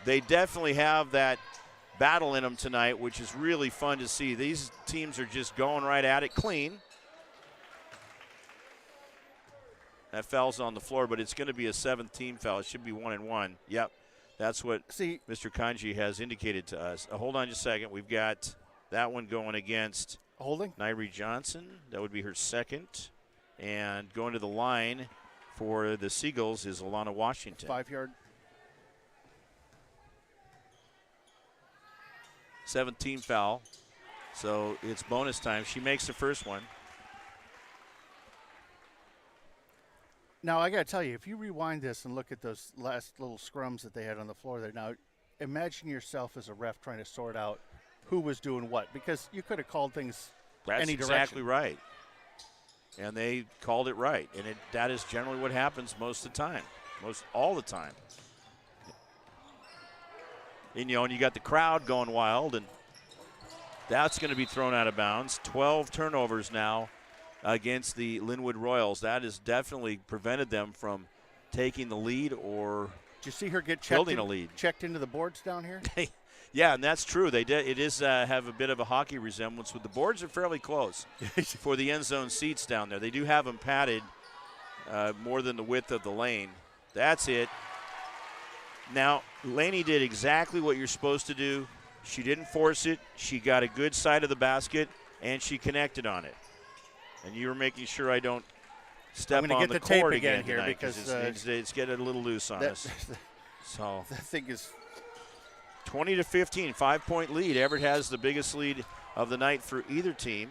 they definitely have that battle in them tonight, which is really fun to see. These teams are just going right at it clean. That foul's on the floor, but it's going to be a 7th team foul. It should be 1-1. Yep, that's what Mr. Kanji has indicated to us. Hold on just a second. We've got that one going against holding Nairi Johnson. That would be her 2nd. And going to the line for the Seagulls is Alana Washington. 5-yard. 7th team foul. So it's bonus time. She makes the first one. Now, I got to tell you, if you rewind this and look at those last little scrums that they had on the floor there, now imagine yourself as a ref trying to sort out who was doing what, because you could have called things any direction. That's exactly right. And they called it right. And that is generally what happens most of the time, all the time. And, and you got the crowd going wild, and that's going to be thrown out of bounds. 12 turnovers now against the Lynnwood Royals. That has definitely prevented them from taking the lead or did you see her get building a lead. Checked into the boards down here? Yeah, and that's true. It is have a bit of a hockey resemblance. With the boards are fairly close for the end zone seats down there. They do have them padded more than the width of the lane. That's it. Now, Laney did exactly what you're supposed to do. She didn't force it. She got a good side of the basket, and she connected on it. And you were making sure I don't step on the court again here tonight, because it's getting a little loose on us. So that thing is 20-15, 5-point lead. Everett has the biggest lead of the night for either team.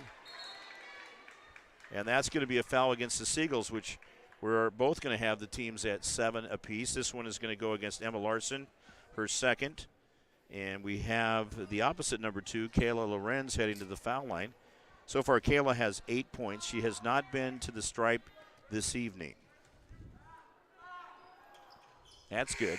And that's going to be a foul against the Seagulls, which we're both going to have the teams at 7 apiece. This one is going to go against Emma Larson, her 2nd. And we have the opposite number 2, Kayla Lorenz, heading to the foul line. So far, Kayla has 8 points. She has not been to the stripe this evening. That's good.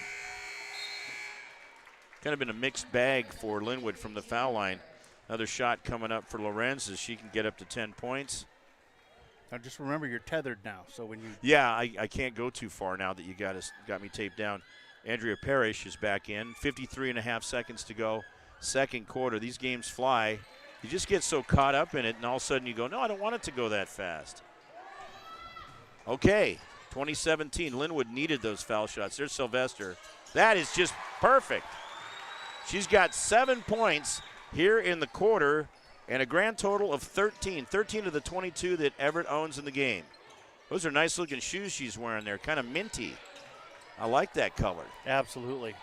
kind of been a mixed bag for Lynnwood from the foul line. Another shot coming up for Lorenz as she can get up to 10 points. Now just remember you're tethered now, so when you... Yeah, I can't go too far now that you got me taped down. Andrea Parrish is back in. 53.5 seconds to go. Second quarter. These games fly. You just get so caught up in it, and all of a sudden you go, no, I don't want it to go that fast. Okay, 2017. Lynnwood needed those foul shots. There's Sylvester. That is just perfect. She's got 7 points here in the quarter and a grand total of 13. 13 of the 22 that Everett owns in the game. Those are nice-looking shoes she's wearing there, kind of minty. I like that color. Absolutely.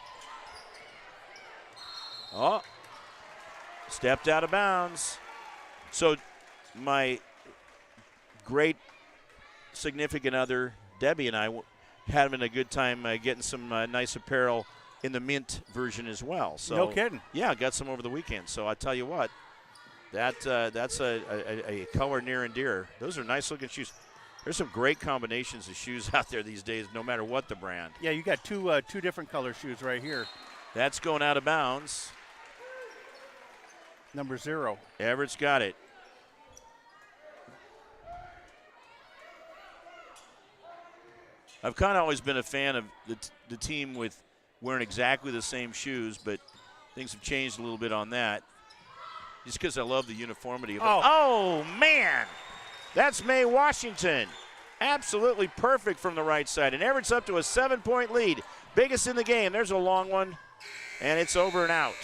Oh, stepped out of bounds. So my great significant other, Debbie, and I having a good time getting some nice apparel in the mint version as well. So no kidding. Yeah, I got some over the weekend. So I tell you what, that's a color near and dear. Those are nice-looking shoes. There's some great combinations of shoes out there these days, no matter what the brand. Yeah, you got two different color shoes right here. That's going out of bounds. Number 0. Everett's got it. I've kind of always been a fan of the team with wearing exactly the same shoes, but things have changed a little bit on that. Just because I love the uniformity of it. Oh, man! That's Mae Washington. Absolutely perfect from the right side. And Everett's up to a 7-point lead. Biggest in the game. There's a long one. And it's over and out.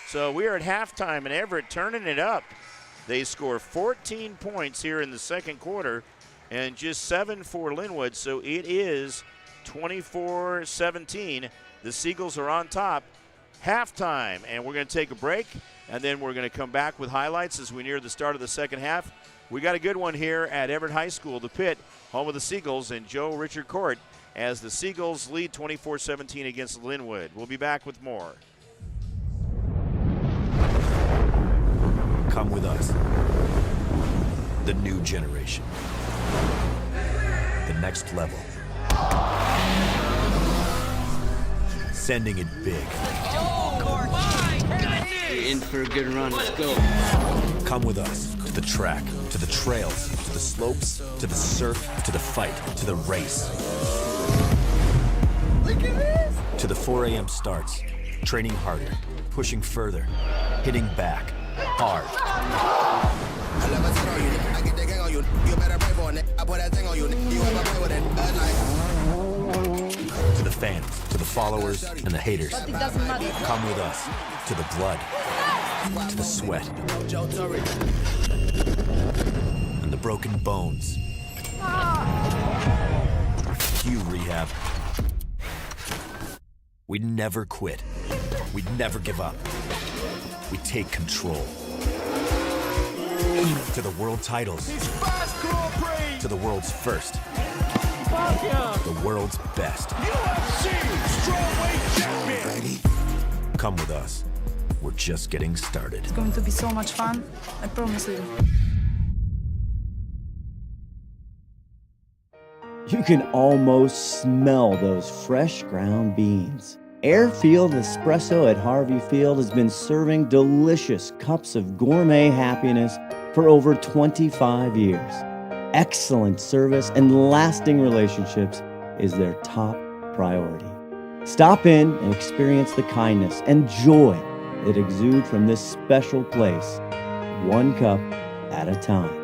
So we are at halftime, and Everett turning it up. They score 14 points here in the second quarter and just 7 for Lynnwood. So it is 24-17. The Seagulls are on top. Halftime, and we're going to take a break, and then we're going to come back with highlights as we near the start of the second half. We got a good one here at Everett High School, the Pit, home of the Seagulls, and Joe Richard Court as the Seagulls lead 24-17 against Lynnwood. We'll be back with more. Come with us. The new generation. The next level. Sending it big. You're in for a good run. Let's go. Come with us to the track, to the trails, to the slopes, to the surf, to the fight, to the race. Look at this! To the 4 a.m. starts, training harder, pushing further, hitting back, hard. To the fans, to the followers, and the haters. But it doesn't matter. Come with us to the blood, to the sweat, and the broken bones. Cue rehab. We never quit. We never give up. We take control. To the world titles. To the world's first. The world's best. UFC Strawweight Champion. Come with us. We're just getting started. It's going to be so much fun. I promise you. You can almost smell those fresh ground beans. Airfield Espresso at Harvey Field has been serving delicious cups of gourmet happiness for over 25 years. Excellent service and lasting relationships is their top priority. Stop in and experience the kindness and joy that exude from this special place, one cup at a time.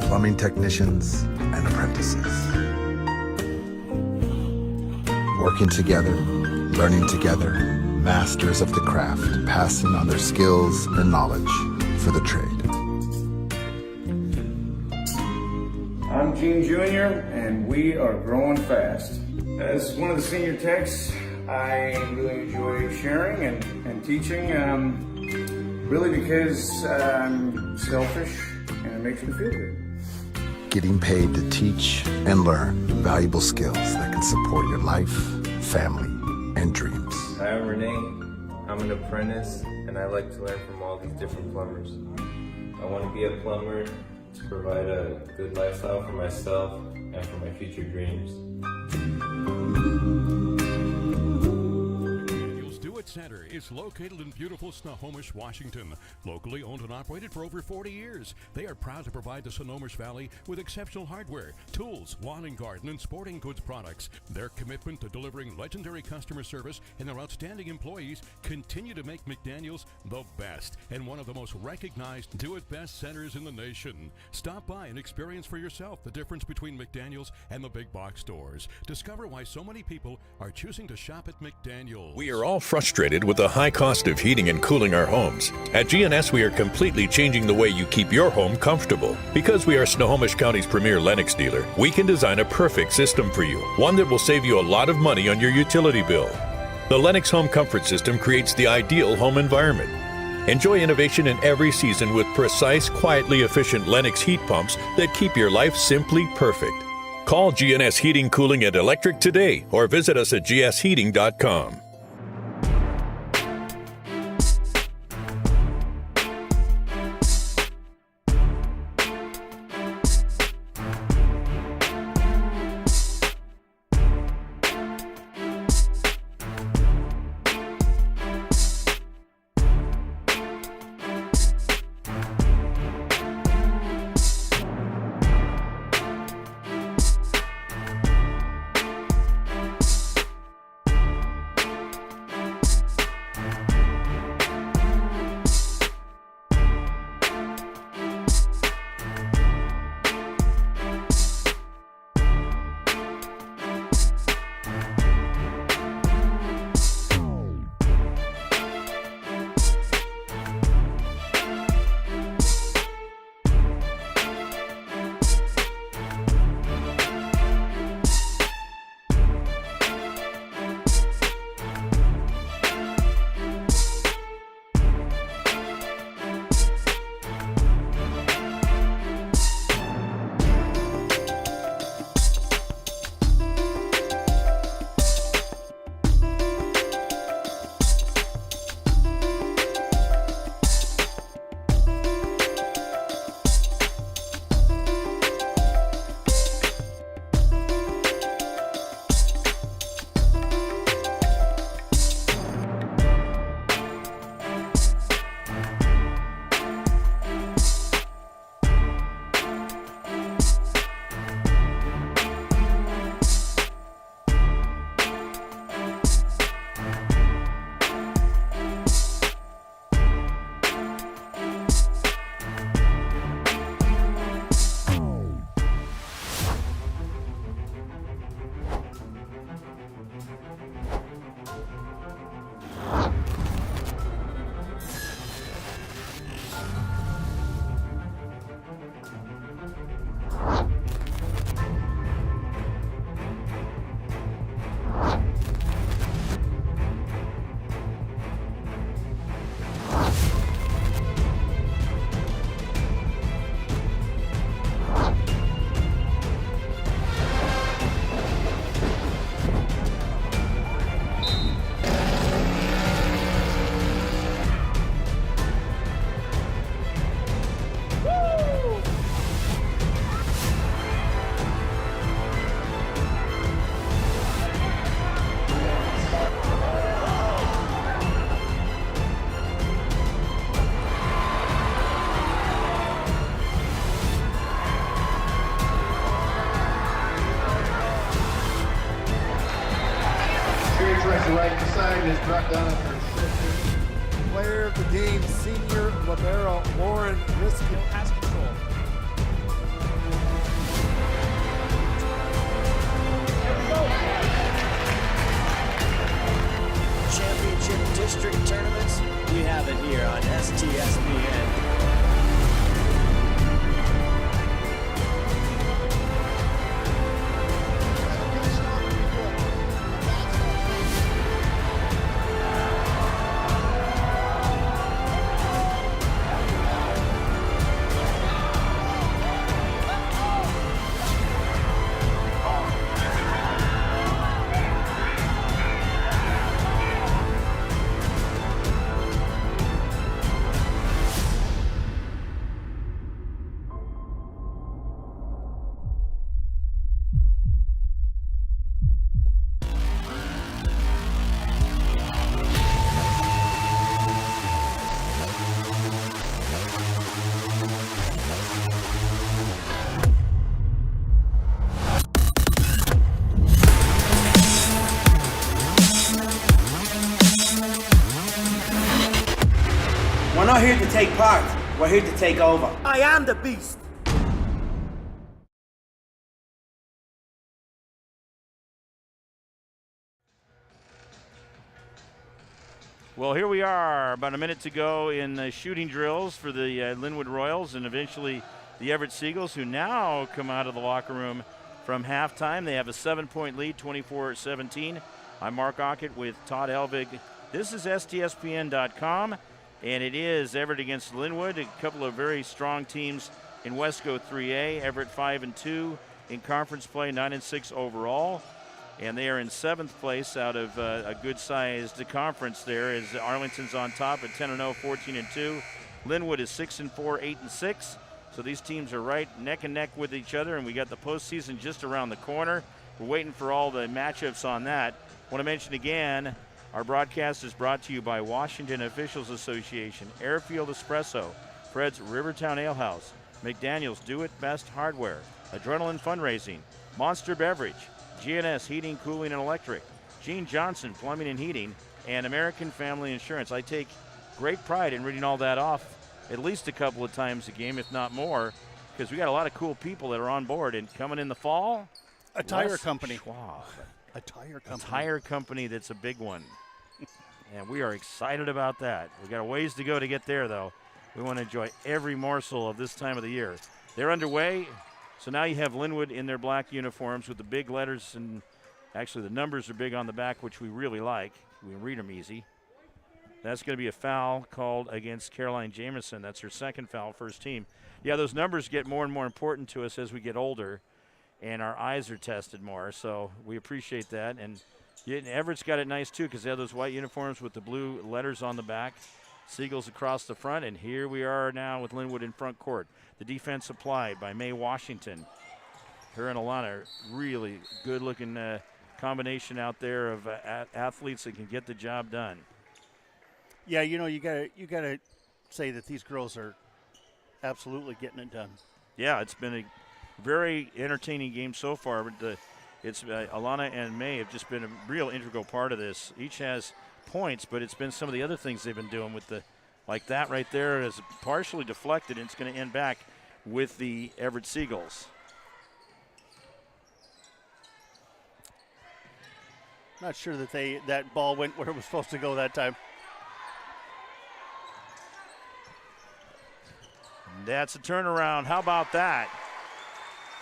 Plumbing technicians and apprentices. Working together, learning together, masters of the craft, passing on their skills and knowledge for the trade. I'm Gene Jr., and we are growing fast. As one of the senior techs, I really enjoy sharing and teaching, really because I'm selfish and it makes me feel good. Getting paid to teach and learn valuable skills that can support your life, family, and dreams. Hi, I'm Renee. I'm an apprentice, and I like to learn from all these different plumbers. I want to be a plumber to provide a good lifestyle for myself and for my future dreams. Do-It Center is located in beautiful Snohomish, Washington. Locally owned and operated for over 40 years, they are proud to provide the Snohomish Valley with exceptional hardware, tools, lawn and garden, and sporting goods products. Their commitment to delivering legendary customer service and their outstanding employees continue to make McDaniel's the best and one of the most recognized do-it-best centers in the nation. Stop by and experience for yourself the difference between McDaniel's and the big box stores. Discover why so many people are choosing to shop at McDaniel's. We are all frustrated with the high cost of heating and cooling our homes. At GNS, we are completely changing the way you keep your home comfortable. Because we are Snohomish County's premier Lennox dealer, we can design a perfect system for you, one that will save you a lot of money on your utility bill. The Lennox Home Comfort System creates the ideal home environment. Enjoy innovation in every season with precise, quietly efficient Lennox heat pumps that keep your life simply perfect. Call GNS Heating, Cooling, and Electric today or visit us at gsheating.com. Player of the game, senior libero Lauren Riskill has control. Championship district tournaments, we have it here on STSPN. not here to take part. We're here to take over. I am the beast. Well, here we are, about a minute to go in the shooting drills for the Lynnwood Royals and eventually the Everett Seagulls, who now come out of the locker room from halftime. They have a 7-point lead, 24-17. I'm Mark Ockett with Todd Elvig. This is STSPN.com, and it is Everett against Lynnwood, a couple of very strong teams in Wesco 3A. Everett 5-2 in conference play, 9-6 overall. And they are in 7th place out of a good-sized conference there, as Arlington's on top at 10-0, 14-2. Lynnwood is 6-4, 8-6. So these teams are right neck and neck with each other, and we got the postseason just around the corner. We're waiting for all the matchups on that. Want to mention again, our broadcast is brought to you by Washington Officials Association, Airfield Espresso, Fred's Rivertown Ale House, McDaniel's Do It Best Hardware, Adrenaline Fundraising, Monster Beverage, GNS Heating, Cooling, and Electric, Gene Johnson Plumbing and Heating, and American Family Insurance. I take great pride in reading all that off at least a couple of times a game, if not more, because we got a lot of cool people that are on board. And coming in the fall, a tire company. Schwab. A tire company. A tire company that's a big one. And we are excited about that. We've got a ways to go to get there, though. We want to enjoy every morsel of this time of the year. They're underway. So now you have Lynnwood in their black uniforms with the big letters, and actually the numbers are big on the back, which we really like. We can read them easy. That's going to be a foul called against Caroline Jameson. That's her second foul, first team. Yeah, those numbers get more and more important to us as we get older, and our eyes are tested more, so we appreciate that. And Everett's got it nice, too, because they have those white uniforms with the blue letters on the back. Seagulls across the front, and here we are now with Lynnwood in front court. The defense applied by Mae Washington. Her and Alana, really good-looking combination out there of athletes that can get the job done. Yeah, you know, you gotta say that these girls are absolutely getting it done. Yeah, it's been a very entertaining game so far, but it's Alana and Mae have just been a real integral part of this. Each has points, but it's been some of the other things they've been doing with like that right there is partially deflected, and it's going to end back with the Everett Seagulls. Not sure that that ball went where it was supposed to go that time. That's a turnaround. How about that?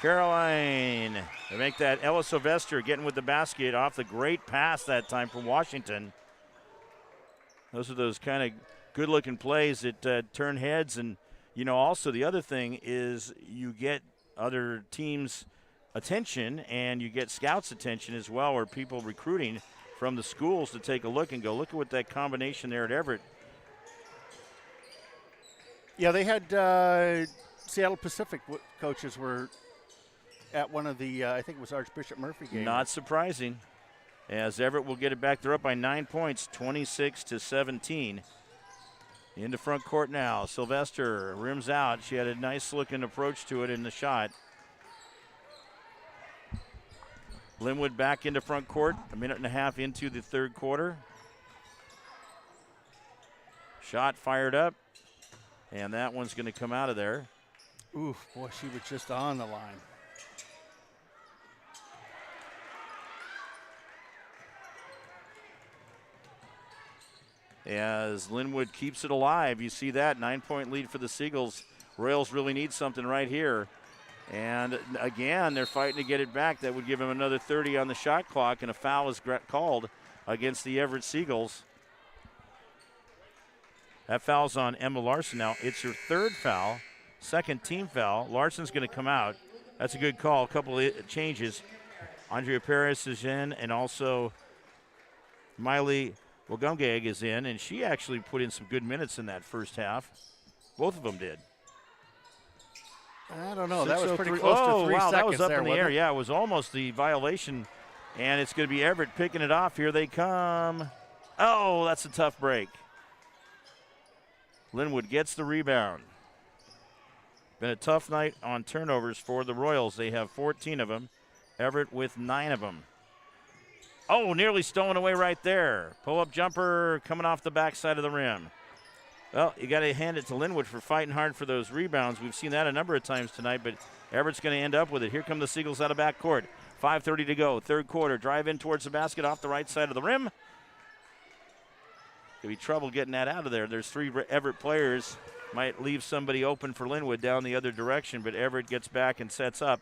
Caroline, they make that. Ella Sylvester getting with the basket off the great pass that time from Washington. Those are those kind of good-looking plays that turn heads. And, you know, also the other thing is you get other teams' attention and you get scouts' attention as well, or people recruiting from the schools to take a look and go, look at what that combination there at Everett. Yeah, they had Seattle Pacific coaches were at one of the, I think it was Archbishop Murphy games. Not surprising, as Everett will get it back. They're up by 9 points, 26-17. Into front court now. Sylvester rims out. She had a nice-looking approach to it in the shot. Lynnwood back into front court, a minute and a half into the third quarter. Shot fired up, and that one's going to come out of there. Ooh, boy, she was just on the line. As Lynnwood keeps it alive, you see that 9-point lead for the Seagulls. Royals really need something right here. And again, they're fighting to get it back. That would give them another 30 on the shot clock, and a foul is called against the Everett Seagulls. That foul's on Emma Larson now. It's her third foul, second team foul. Larson's going to come out. That's a good call. A couple of changes. Andrea Perez is in, and also Miley Wagungag is in, and she actually put in some good minutes in that first half. Both of them did. I don't know. That was pretty close to 3 seconds. That was up there, in the air. Yeah, it was almost the violation, and it's going to be Everett picking it off. Here they come. Oh, that's a tough break. Lynnwood gets the rebound. Been a tough night on turnovers for the Royals. They have 14 of them. Everett with 9 of them. Oh, nearly stolen away right there. Pull-up jumper coming off the backside of the rim. Well, you got to hand it to Lynnwood for fighting hard for those rebounds. We've seen that a number of times tonight, but Everett's going to end up with it. Here come the Seagulls out of backcourt. 5:30 to go, third quarter. Drive in towards the basket off the right side of the rim. Could be trouble getting that out of there. There's 3 Everett players. Might leave somebody open for Lynnwood down the other direction, but Everett gets back and sets up.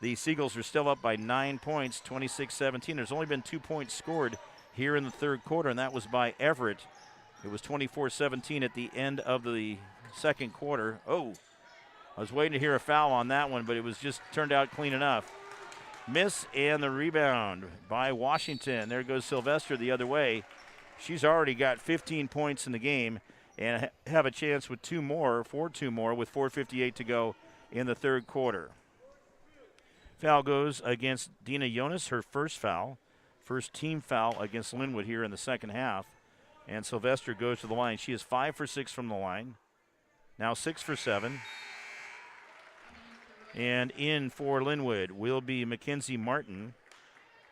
The Seagulls are still up by 9 points, 26-17. There's only been 2 points scored here in the third quarter, and that was by Everett. It was 24-17 at the end of the second quarter. Oh, I was waiting to hear a foul on that one, but it was just turned out clean enough. Miss and the rebound by Washington. There goes Sylvester the other way. She's already got 15 points in the game and have a chance with 2 more with 4:58 to go in the third quarter. Foul goes against Dina Jonas, her first foul. First team foul against Lynnwood here in the second half. And Sylvester goes to the line. She is 5 for 6 from the line. Now 6 for 7. And in for Lynnwood will be Mackenzie Martin.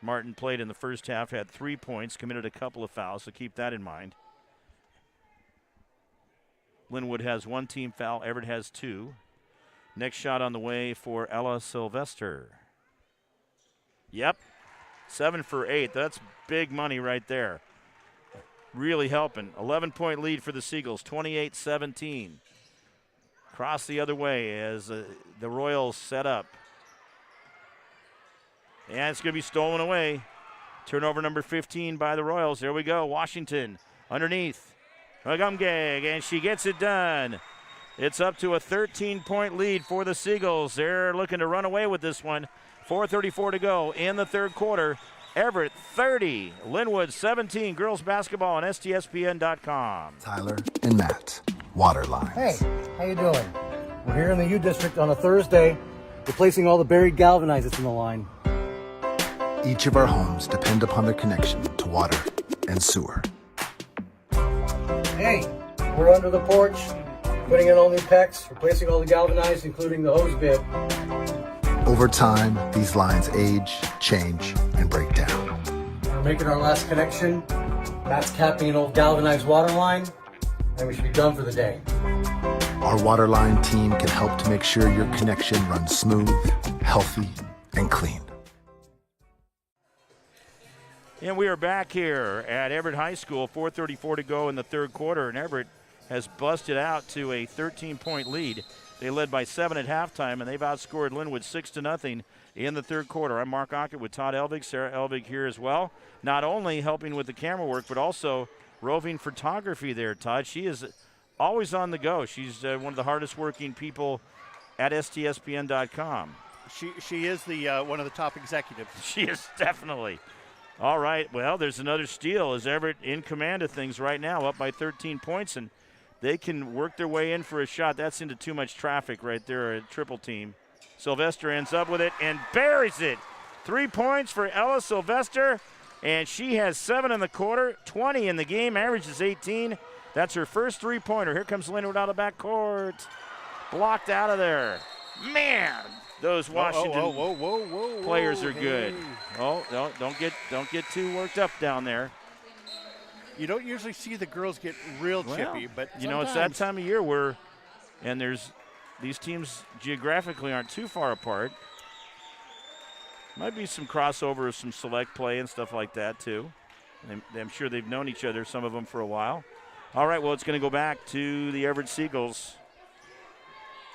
Martin played in the first half, had 3 points, committed a couple of fouls, so keep that in mind. Lynnwood has 1 team foul. Everett has 2. Next shot on the way for Ella Sylvester. Yep, 7 for 8. That's big money right there. Really helping. 11-point lead for the Seagulls, 28-17. Cross the other way as the Royals set up. And it's going to be stolen away. Turnover number 15 by the Royals. There we go. Washington underneath. Agumgag, and she gets it done. It's up to a 13-point lead for the Seagulls. They're looking to run away with this one. 4:34 to go in the third quarter. Everett 30, Lynnwood 17. Girls basketball on STSPN.com. Tyler and Matt, Waterline. Hey, how you doing? We're here in the U District on a Thursday, replacing all the buried galvanizers in the line. Each of our homes depend upon their connection to water and sewer. Hey, we're under the porch, putting in all new PEX, replacing all the galvanized, including the hose bib. Over time, these lines age, change, and break down. We're making our last connection. That's capping an old galvanized water line, and we should be done for the day. Our Waterline team can help to make sure your connection runs smooth, healthy, and clean. And we are back here at Everett High School, 4:34 to go in the third quarter, and Everett has busted out to a 13-point lead. They led by 7 at halftime, and they've outscored Lynnwood 6-0 in the third quarter. I'm Mark Ockett with Todd Elvig, Sarah Elvig here as well. Not only helping with the camera work, but also roving photography there, Todd. She is always on the go. She's one of the hardest working people at STSPN.com. She is the one of the top executives. She is definitely. All right, well, there's another steal as Everett in command of things right now, up by 13 points, and they can work their way in for a shot. That's into too much traffic right there, a triple team. Sylvester ends up with it and buries it. 3 points for Ella Sylvester, and she has 7 in the quarter, 20 in the game, averages 18. That's her first three-pointer. Here comes Lynnwood out of backcourt. Blocked out of there. Man, those Washington players are good. Oh, don't get too worked up down there. You don't usually see the girls get real chippy, but you know, it's that time of year where, and these teams geographically aren't too far apart. Might be some crossover of some select play and stuff like that too. I'm sure they've known each other, some of them, for a while. All right, well, it's going to go back to the Everett Seagulls.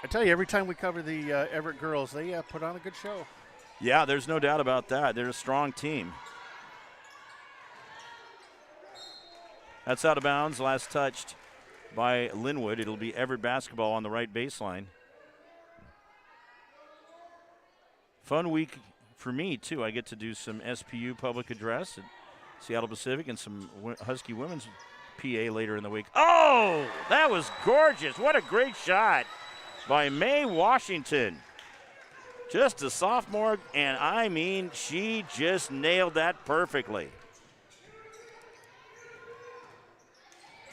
I tell you, every time we cover the Everett girls, they put on a good show. Yeah, there's no doubt about that. They're a strong team. That's out of bounds, last touched by Lynnwood. It'll be Everett basketball on the right baseline. Fun week for me, too. I get to do some SPU public address at Seattle Pacific and some Husky women's PA later in the week. Oh, that was gorgeous. What a great shot by Mae Washington. Just a sophomore, and I mean, she just nailed that perfectly.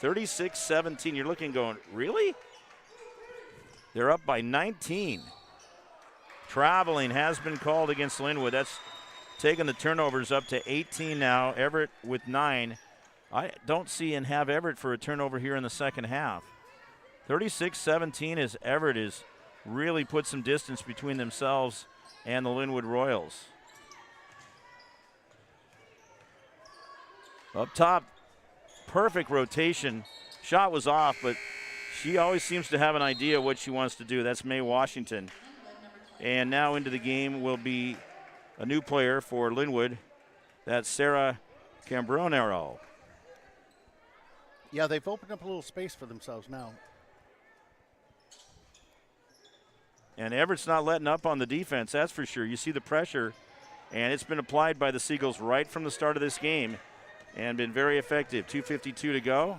36-17. You're looking going, really? They're up by 19. Traveling has been called against Lynnwood. That's taken the turnovers up to 18 now. Everett with 9. I don't see and have Everett for a turnover here in the second half. 36-17 as Everett has really put some distance between themselves and the Lynnwood Royals. Up top, perfect rotation. Shot was off, but she always seems to have an idea what she wants to do. That's Mae Washington. And now into the game will be a new player for Lynnwood. That's Sarah Cambronero. Yeah, they've opened up a little space for themselves now. And Everett's not letting up on the defense, that's for sure. You see the pressure, and it's been applied by the Seagulls right from the start of this game and been very effective. 2:52 to go.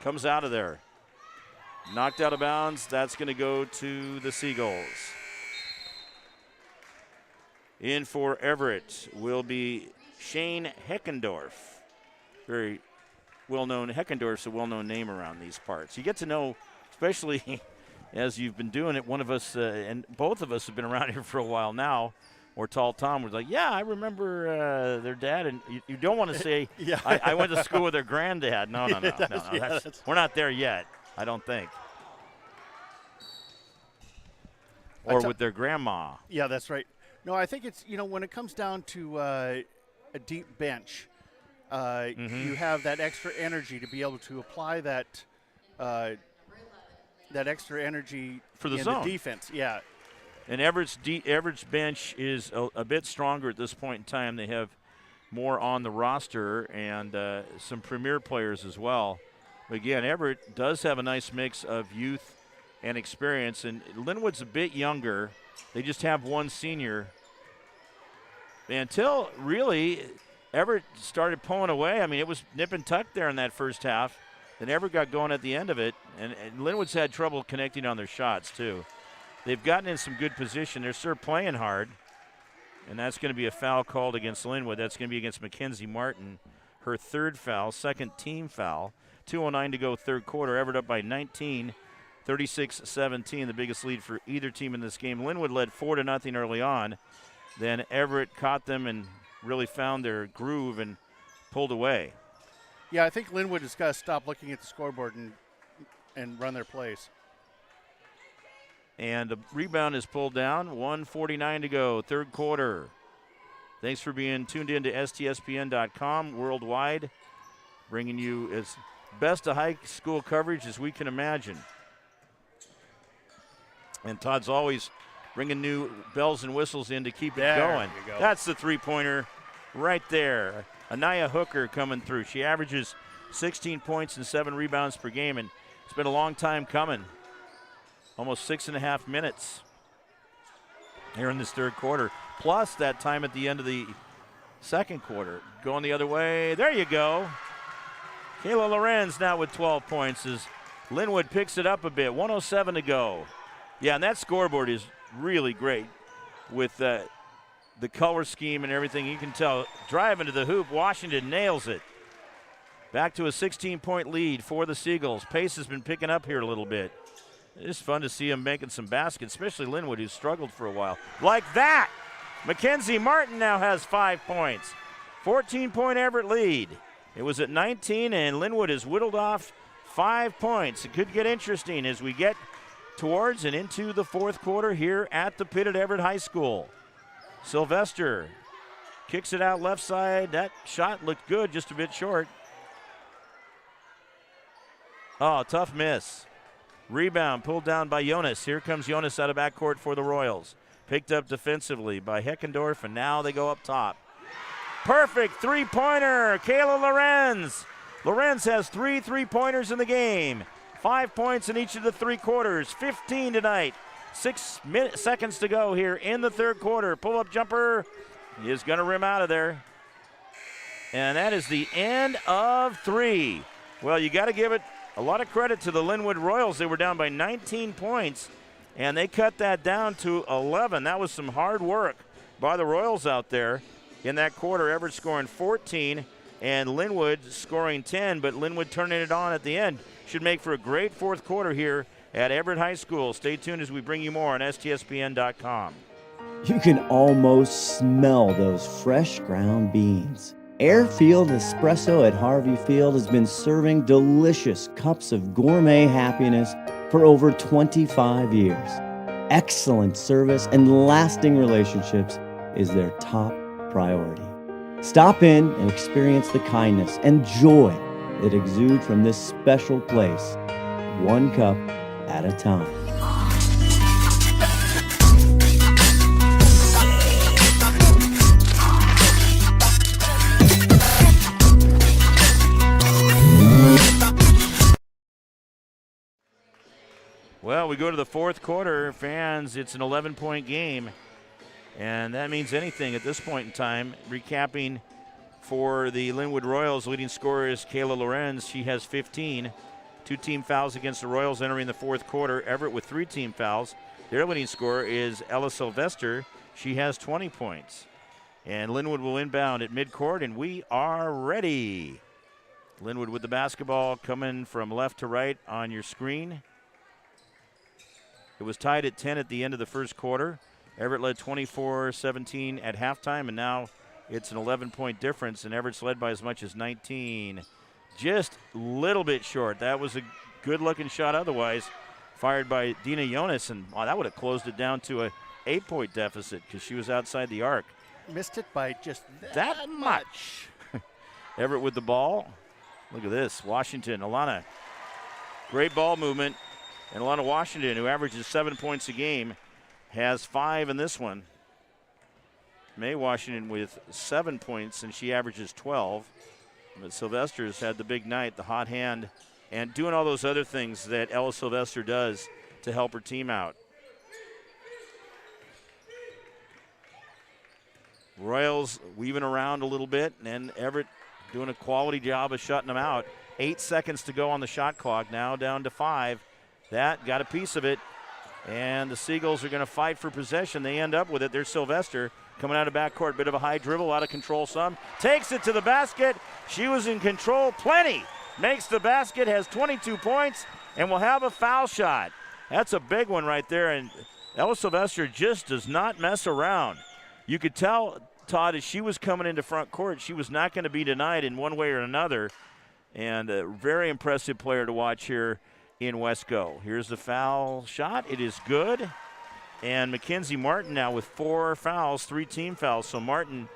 Comes out of there. Knocked out of bounds. That's going to go to the Seagulls. In for Everett will be Shane Heckendorf. Very well-known. Heckendorf's a well-known name around these parts. You get to know, especially as you've been doing it, one of us, and both of us have been around here for a while now, or Tall Tom was like, yeah, I remember their dad. And you don't want to say, yeah. I went to school with their granddad. No. We're not there yet, I don't think. Or with their grandma. Yeah, that's right. No, I think it's, when it comes down to a deep bench, you have that extra energy to be able to apply that extra energy for the in zone. The defense. Yeah. And Everett's bench is a bit stronger at this point in time. They have more on the roster and some premier players as well. But again, Everett does have a nice mix of youth and experience. And Lynnwood's a bit younger. They just have one senior. Until really Everett started pulling away. I mean, it was nip and tuck there in that first half. Then Everett got going at the end of it. And Lynnwood's had trouble connecting on their shots too. They've gotten in some good position. They're sure playing hard. And that's going to be a foul called against Lynnwood. That's going to be against Mackenzie Martin. Her third foul, second team foul. 2:09 to go, third quarter. Everett up by 19, 36-17, the biggest lead for either team in this game. Lynnwood led 4-0 early on. Then Everett caught them and really found their groove and pulled away. Yeah, I think Lynnwood has got to stop looking at the scoreboard and run their plays. And the rebound is pulled down. 1:49 to go, third quarter. Thanks for being tuned in to STSPN.com worldwide, bringing you as best of high school coverage as we can imagine. And Todd's always bringing new bells and whistles in to keep it going. You go. That's the three-pointer right there. Anaya Hooker coming through. She averages 16 points and 7 rebounds per game, and it's been a long time coming. Almost 6.5 minutes here in this third quarter, plus that time at the end of the second quarter. Going the other way. There you go. Kayla Lorenz now with 12 points as Lynnwood picks it up a bit. 1:07 to go. Yeah, and that scoreboard is really great with the color scheme and everything. You can tell, driving to the hoop, Washington nails it. Back to a 16-point lead for the Seagulls. Pace has been picking up here a little bit. It's fun to see them making some baskets, especially Lynnwood, who's struggled for a while. Like that! Mackenzie Martin now has 5 points. 14-point Everett lead. It was at 19, and Lynnwood has whittled off 5 points. It could get interesting as we get towards and into the fourth quarter here at the pit at Everett High School. Sylvester kicks it out left side. That shot looked good, just a bit short. Oh, tough miss. Rebound pulled down by Jonas. Here comes Jonas out of backcourt for the Royals. Picked up defensively by Heckendorf, and now they go up top. Perfect three-pointer, Kayla Lorenz. Lorenz has 3 3-pointers in the game. 5 points in each of the 3 quarters. 15 tonight. 6 seconds to go here in the third quarter. Pull-up jumper is going to rim out of there. And that is the end of 3. Well, you got to give it a lot of credit to the Lynnwood Royals. They were down by 19 points, and they cut that down to 11. That was some hard work by the Royals out there in that quarter. Everett scoring 14 and Lynnwood scoring 10, but Lynnwood turning it on at the end. Should make for a great fourth quarter here at Everett High School. Stay tuned as we bring you more on STSPN.com. You can almost smell those fresh ground beans. Airfield Espresso at Harvey Field has been serving delicious cups of gourmet happiness for over 25 years. Excellent service and lasting relationships is their top priority. Stop in and experience the kindness and joy that exude from this special place, one cup at a time. Well, we go to the fourth quarter. Fans, it's an 11-point game, and that means anything at this point in time. Recapping for the Lynnwood Royals, leading scorer is Kayla Lorenz. She has 15. 2 team fouls against the Royals entering the fourth quarter. Everett with 3 team fouls. Their leading scorer is Ella Sylvester. She has 20 points. And Lynnwood will inbound at midcourt, and we are ready. Lynnwood with the basketball coming from left to right on your screen. It was tied at 10 at the end of the first quarter. Everett led 24-17 at halftime, and now it's an 11-point difference, and Everett's led by as much as 19. Just a little bit short. That was a good-looking shot otherwise, fired by Dina Jonas, and that would have closed it down to a 8-point deficit because she was outside the arc. Missed it by just that much. Everett with the ball. Look at this. Washington, Alana. Great ball movement. And Alana Washington, who averages 7 points a game, has 5 in this one. Mae Washington with 7 points, and she averages 12. But Sylvester's had the big night, the hot hand, and doing all those other things that Ella Sylvester does to help her team out. Royals weaving around a little bit, and Everett doing a quality job of shutting them out. 8 seconds to go on the shot clock, now down to 5. That got a piece of it, and the Seagulls are going to fight for possession. They end up with it. There's Sylvester coming out of backcourt. Bit of a high dribble, out of control some. Takes it to the basket. She was in control plenty. Makes the basket, has 22 points, and will have a foul shot. That's a big one right there, and Ella Sylvester just does not mess around. You could tell, Todd, as she was coming into front court, she was not going to be denied in one way or another, and a very impressive player to watch here in Wesco. Here's the foul shot. It is good. And Mackenzie Martin now with 4 fouls, 3 team fouls. So Martin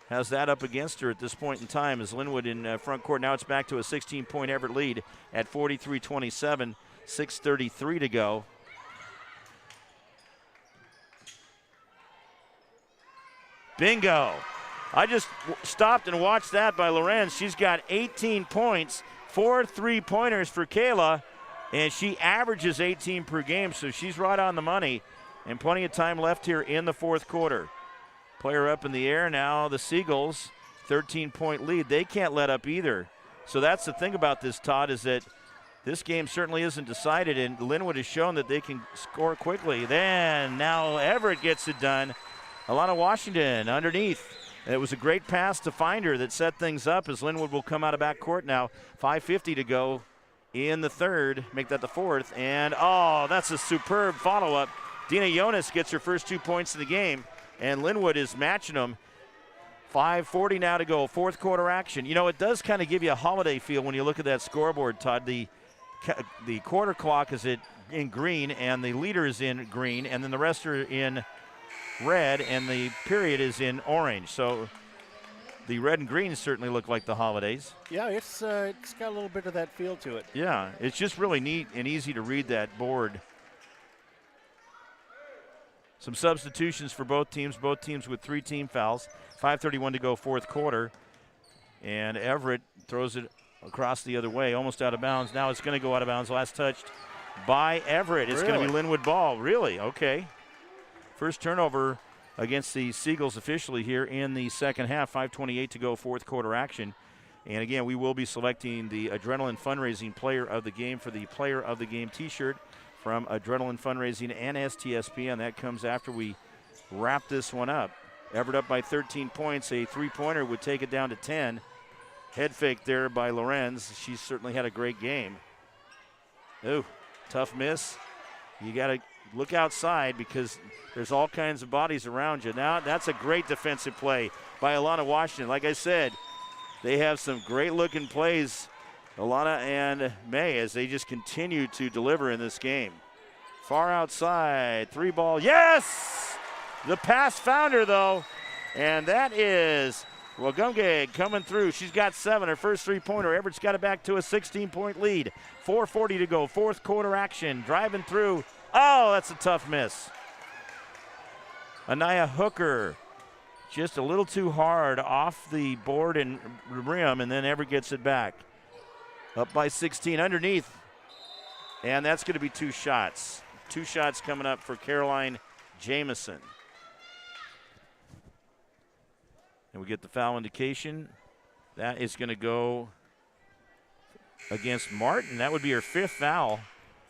has that up against her at this point in time as Lynnwood in front court. Now it's back to a 16-point Everett lead at 43-27, 6:33 to go. Bingo. I just stopped and watched that by Lorenz. She's got 18 points, 4 3-pointers for Kayla, and she averages 18 per game, so she's right on the money. And plenty of time left here in the fourth quarter. Player up in the air now. The Seagulls, 13-point lead. They can't let up either. So that's the thing about this, Todd, is that this game certainly isn't decided, and Lynnwood has shown that they can score quickly. Then now Everett gets it done. Alana Washington underneath. It was a great pass to find her that set things up as Lynnwood will come out of backcourt now. 5:50 to go in the third. Make that the fourth. And, that's a superb follow-up. Dina Jonas gets her first 2 points in the game, and Lynnwood is matching them. 5:40 now to go. Fourth quarter action. You know, it does kind of give you a holiday feel when you look at that scoreboard, Todd. The quarter clock is in green, and the leader is in green, and then the rest are in red, and the period is in orange. So the red and green certainly look like the holidays. Yeah, it's got a little bit of that feel to it. Yeah, it's just really neat and easy to read that board. Some substitutions for both teams with 3 team fouls. 5:31 to go, fourth quarter. And Everett throws it across the other way, almost out of bounds. Now it's going to go out of bounds. Last touched by Everett. It's going to be Lynnwood ball. Really? Okay. First turnover against the Seagulls officially here in the second half. 5:28 to go, fourth quarter action. And again, we will be selecting the Adrenaline Fundraising Player of the Game for the Player of the Game t-shirt from Adrenaline Fundraising and STSPN. That comes after we wrap this one up. Everett up by 13 points. A 3-pointer would take it down to 10. Head fake there by Lorenz. She's certainly had a great game. Ooh, tough miss. You got to look outside because there's all kinds of bodies around you. Now, that's a great defensive play by Alana Washington. Like I said, they have some great-looking plays, Alana and May, as they just continue to deliver in this game. Far outside, 3-ball, yes! The pass found her, though, and that is Wagumgeg coming through. She's got 7, her first 3-pointer. Everett's got it back to a 16-point lead. 4:40 to go, fourth quarter action. Driving through. Oh, that's a tough miss. Anaya Hooker just a little too hard off the board and rim, and then Everett gets it back. Up by 16 underneath. And that's going to be 2 shots. 2 shots coming up for Caroline Jamison. And we get the foul indication. That is going to go against Martin. That would be her 5th foul,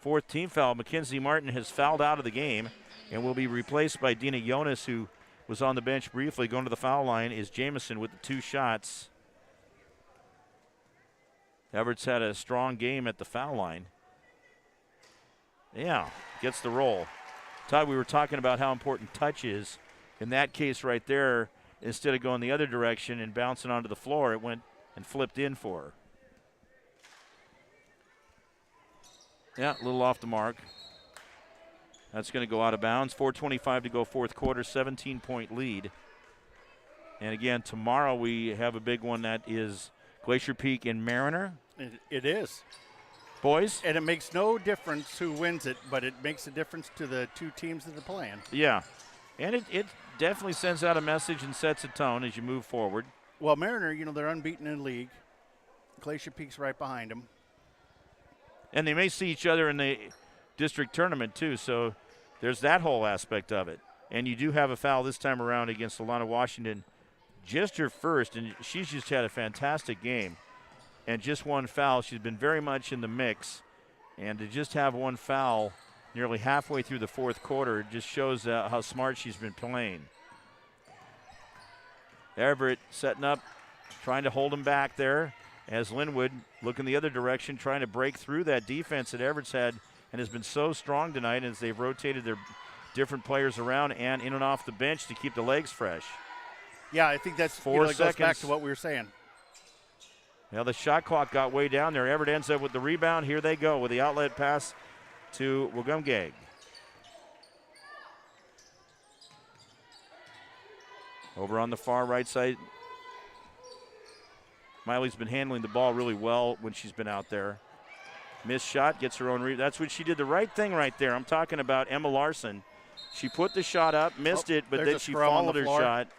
4th team foul. Mackenzie Martin has fouled out of the game and will be replaced by Dina Jonas, who was on the bench briefly. Going to the foul line is Jamison with the 2 shots. Everett's had a strong game at the foul line. Yeah, gets the roll. Todd, we were talking about how important touch is. In that case right there, instead of going the other direction and bouncing onto the floor, it went and flipped in for her. Yeah, a little off the mark. That's going to go out of bounds. 4:25 to go, fourth quarter, 17-point lead. And again, tomorrow we have a big one that is Glacier Peak and Mariner. It is. Boys? And it makes no difference who wins it, but it makes a difference to the 2 teams that are playing. Yeah. And it definitely sends out a message and sets a tone as you move forward. Well, Mariner, they're unbeaten in league. Glacier Peak's right behind them. And they may see each other in the district tournament, too, so there's that whole aspect of it. And you do have a foul this time around against Alana Washington, just her first, and she's just had a fantastic game. And just 1 foul. She's been very much in the mix. And to just have 1 foul nearly halfway through the fourth quarter just shows how smart she's been playing. Everett setting up, trying to hold him back there, as Lynnwood looking the other direction, trying to break through that defense that Everett's had and has been so strong tonight as they've rotated their different players around and in and off the bench to keep the legs fresh. Yeah, I think that's 4 it seconds. goes back to what we were saying. Now the shot clock got way down there. Everett ends up with the rebound. Here they go with the outlet pass to Wagumgeg. Over on the far right side, Miley's been handling the ball really well when she's been out there. Missed shot, gets her own rebound. That's what she did, the right thing right there. I'm talking about Emma Larson. She put the shot up, missed it, but then she followed her shot.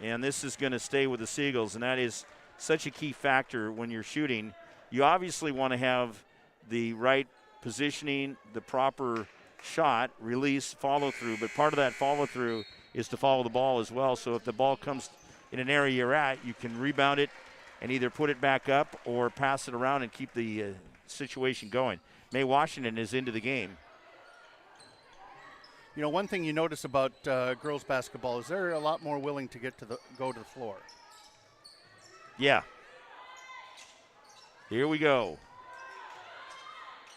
And this is going to stay with the Seagulls, and that is such a key factor when you're shooting. You obviously want to have the right positioning, the proper shot, release, follow through, but part of that follow through is to follow the ball as well. So if the ball comes in an area you're at, you can rebound it and either put it back up or pass it around and keep the situation going. May Washington is into the game. One thing you notice about girls basketball is they're a lot more willing to go to the floor. Yeah. Here we go.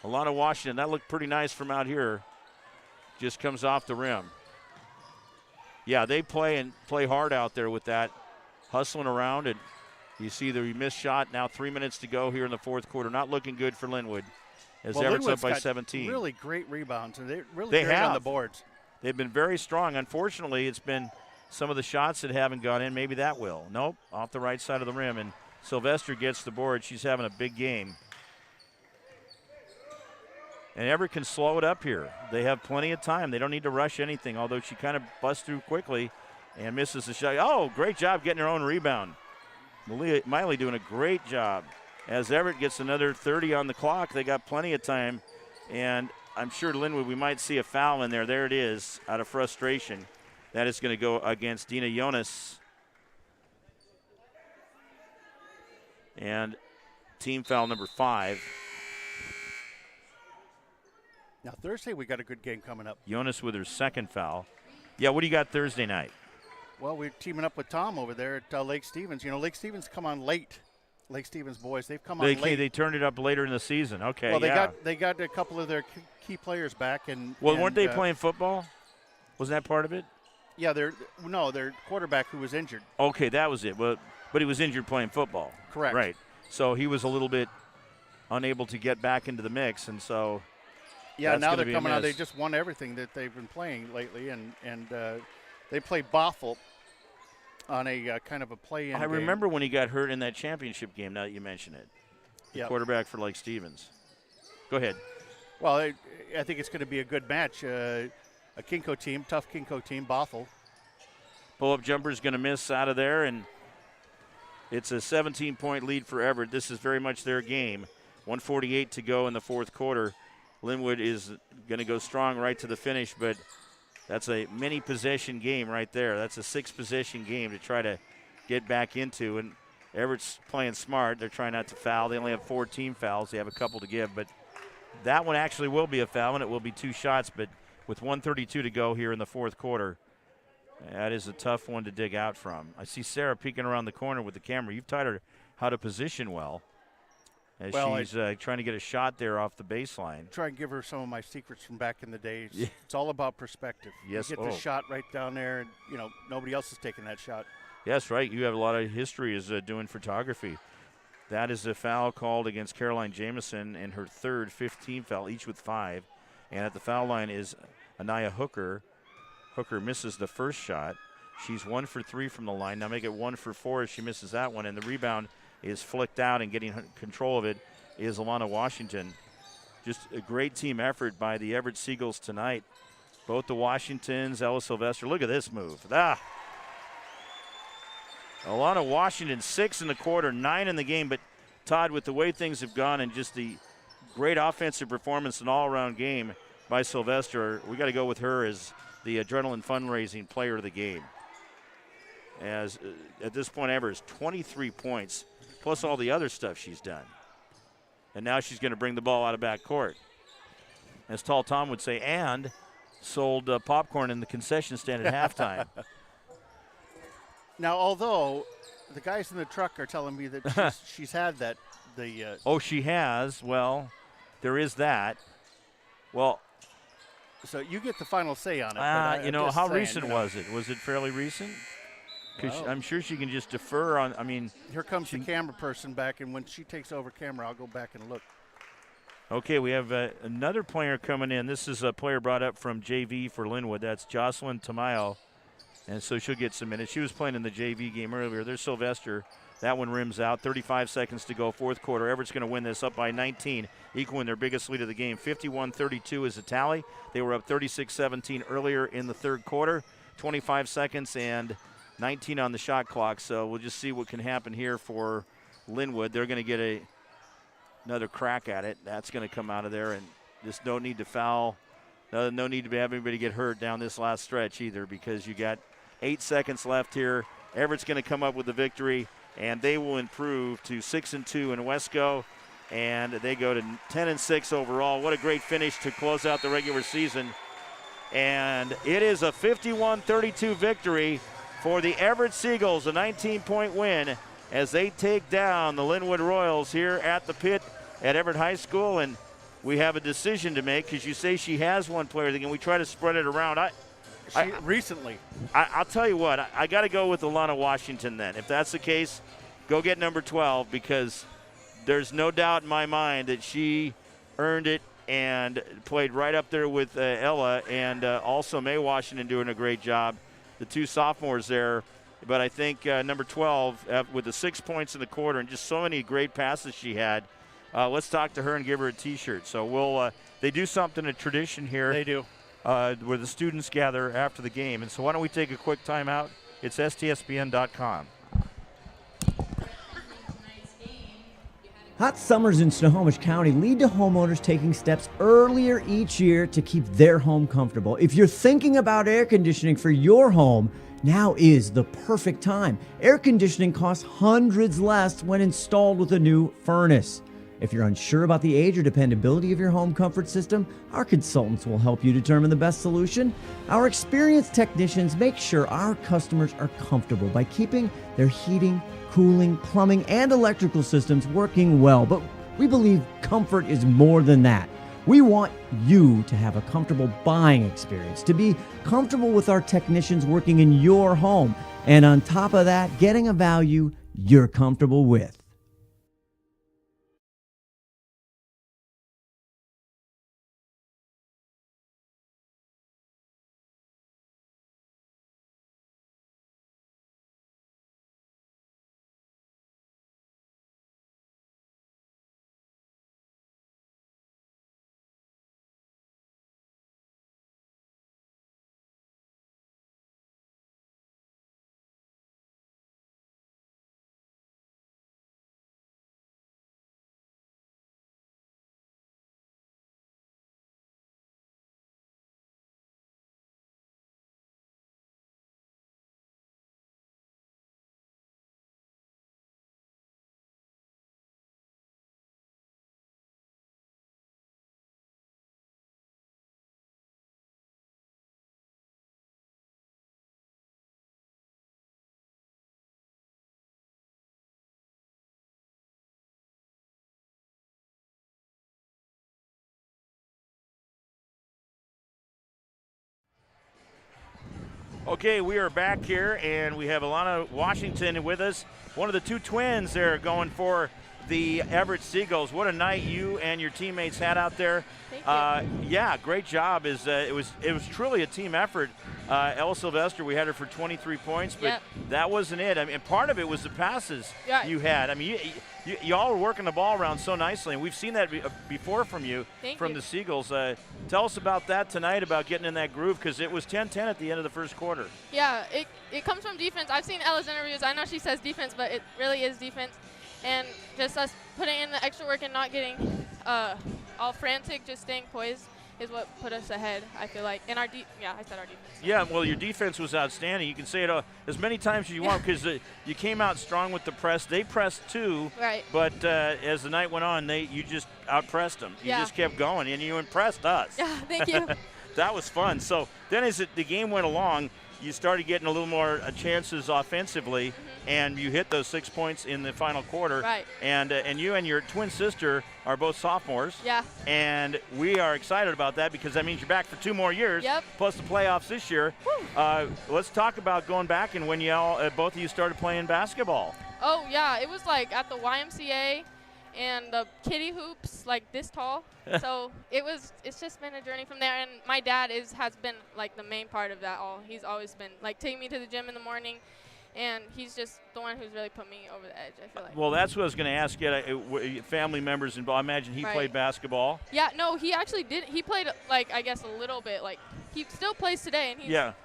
Alana Washington, that looked pretty nice from out here. Just comes off the rim. Yeah, they play hard out there with that, hustling around, and you see the missed shot. Now 3 minutes to go here in the fourth quarter. Not looking good for Lynnwood as Everett's up by 17. Really great rebounds, and they're really great on the boards. They've been very strong. Unfortunately, it's been some of the shots that haven't gone in. Maybe that will. Nope, off the right side of the rim, and Sylvester gets the board. She's having a big game. And Everett can slow it up here. They have plenty of time. They don't need to rush anything, although she kind of busts through quickly and misses the shot. Oh, great job getting her own rebound. Miley doing a great job. As Everett gets another 30 on the clock, they got plenty of time. And I'm sure Lynnwood, we might see a foul in there. There it is, out of frustration. That is going to go against Dina Jonas. And team foul number 5. Now, Thursday, we got a good game coming up. Jonas with her second foul. Yeah, what do you got Thursday night? Well, we're teaming up with Tom over there at Lake Stevens. Lake Stevens come on late Lake Stevens boys, they've come on late. They turned it up later in the season. Okay, well, they got a couple of their key players back. Weren't they playing football? Was that part of it? Yeah, their quarterback who was injured. Okay, that was it. But he was injured playing football. Correct. Right. So he was a little bit unable to get back into the mix, and so yeah, now they're coming out. They just won everything that they've been playing lately, and they play Bothell on a kind of a play-in game. I remember when he got hurt in that championship game, now that you mention it. The quarterback for Lake Stevens. Go ahead. Well, I think it's going to be a good match. A Kinko team, tough Kinko team, Bothell. Pull-up jumper is going to miss out of there, and it's a 17-point lead for Everett. This is very much their game. 1:48 to go in the fourth quarter. Lynnwood is going to go strong right to the finish, but that's a mini-possession game right there. That's a 6-possession game to try to get back into, and Everett's playing smart. They're trying not to foul. They only have 4 team fouls. They have a couple to give, but that one actually will be a foul, and it will be 2 shots, but with 1:32 to go here in the fourth quarter, that is a tough one to dig out from. I see Sarah peeking around the corner with the camera. You've taught her how to position well. As she's trying to get a shot there off the baseline. Try and give her some of my secrets from back in the days. Yeah. It's all about perspective. Yes. You get the shot right down there, and nobody else is taking that shot. Yes, right. You have a lot of history as doing photography. That is a foul called against Caroline Jamison in her third 15 foul, each with 5. And at the foul line is Anaya Hooker. Hooker misses the first shot. She's 1 for 3 from the line. Now make it 1 for 4 if she misses that one. And the rebound is flicked out, and getting control of it is Alana Washington. Just a great team effort by the Everett Seagulls tonight. Both the Washingtons, Ella Sylvester. Look at this move. Alana Washington, 6 in the quarter, 9 in the game. But, Todd, with the way things have gone and just the great offensive performance and all-around game by Sylvester, we got to go with her as the Adrenaline Fundraising Player of the Game. As at this point, Everett is 23 points, plus all the other stuff she's done. And now she's going to bring the ball out of backcourt. As Tall Tom would say, and sold popcorn in the concession stand at halftime. Now, although the guys in the truck are telling me that she's had that. Oh, she has? Well, there is that. Well, so you get the final say on it. How recent was it? Was it fairly recent? Because I'm sure she can just defer on. Here comes the camera person back, and when she takes over camera, I'll go back and look. Okay, we have another player coming in. This is a player brought up from JV for Lynnwood. That's Jocelyn Tamayo, and so she'll get some minutes. She was playing in the JV game earlier. There's Sylvester. That one rims out. 35 seconds to go, fourth quarter. Everett's going to win this up by 19, equaling their biggest lead of the game. 51-32 is the tally. They were up 36-17 earlier in the third quarter. 25 seconds and 19 on the shot clock, so we'll just see what can happen here for Lynnwood. They're going to get another crack at it. That's going to come out of there, and just no need to foul. No need to have anybody get hurt down this last stretch either, because you got 8 seconds left here. Everett's going to come up with the victory, and they will improve to 6-2 in Wesco, and they go to 10-6 overall. What a great finish to close out the regular season. And it is a 51-32 victory for the Everett Seagulls, a 19-point win as they take down the Lynnwood Royals here at the pit at Everett High School. And we have a decision to make, because you say she has one player, and we try to spread it around. Recently. I'll tell you what, I got to go with Alana Washington then. If that's the case, go get number 12, because there's no doubt in my mind that she earned it and played right up there with Ella, and also May Washington doing a great job. The 2 sophomores there, but I think number 12 with the 6 points in the quarter and just so many great passes she had. Let's talk to her and give her a T-shirt. So they do something, a tradition here. They do. Where the students gather after the game. And so why don't we take a quick timeout? It's STSPN.com. Hot summers in Snohomish County lead to homeowners taking steps earlier each year to keep their home comfortable. If you're thinking about air conditioning for your home, now is the perfect time. Air conditioning costs hundreds less when installed with a new furnace. If you're unsure about the age or dependability of your home comfort system, our consultants will help you determine the best solution. Our experienced technicians make sure our customers are comfortable by keeping their heating, cooling, plumbing, and electrical systems working well. But we believe comfort is more than that. We want you to have a comfortable buying experience, to be comfortable with our technicians working in your home, and on top of that, getting a value you're comfortable with. Okay, we are back here, and we have Alana Washington with us. One of the two twins there going for the Everett Seagulls. What a night you and your teammates had out there. Thank you. Yeah, great job. It was truly a team effort. Ella Sylvester, we had her for 23 points, but that wasn't it. I mean, part of it was the passes you had. I mean, y'all were working the ball around so nicely, and we've seen that before from you, the Seagulls. Tell us about that tonight, about getting in that groove, because it was 10-10 at the end of the first quarter. Yeah, it comes from defense. I've seen Ella's interviews. I know she says defense, but it really is defense. And just us putting in the extra work and not getting all frantic, just staying poised is what put us ahead, I feel like. And I said our defense. Yeah, well, your defense was outstanding. You can say it as many times as you want, because you came out strong with the press. They pressed too, but as the night went on, you just outpressed them. You just kept going, and you impressed us. Yeah, thank you. That was fun. So then as the game went along, you started getting a little more chances offensively, and you hit those 6 points in the final quarter. Right. And you and your twin sister are both sophomores. Yeah. And we are excited about that, because that means you're back for 2 more years, plus the playoffs this year. Let's talk about going back and when both of you started playing basketball. Oh, yeah. It was like at the YMCA and the kiddie hoops, like this tall. So it's just been a journey from there. And my dad has been like the main part of that all. He's always been like taking me to the gym in the morning, and he's just the one who's really put me over the edge, I feel like. Well, that's what I was going to ask you. Family members involved. I imagine he played basketball. Yeah, no, he actually did. He played, like, I guess a little bit. Like, he still plays today, and he's up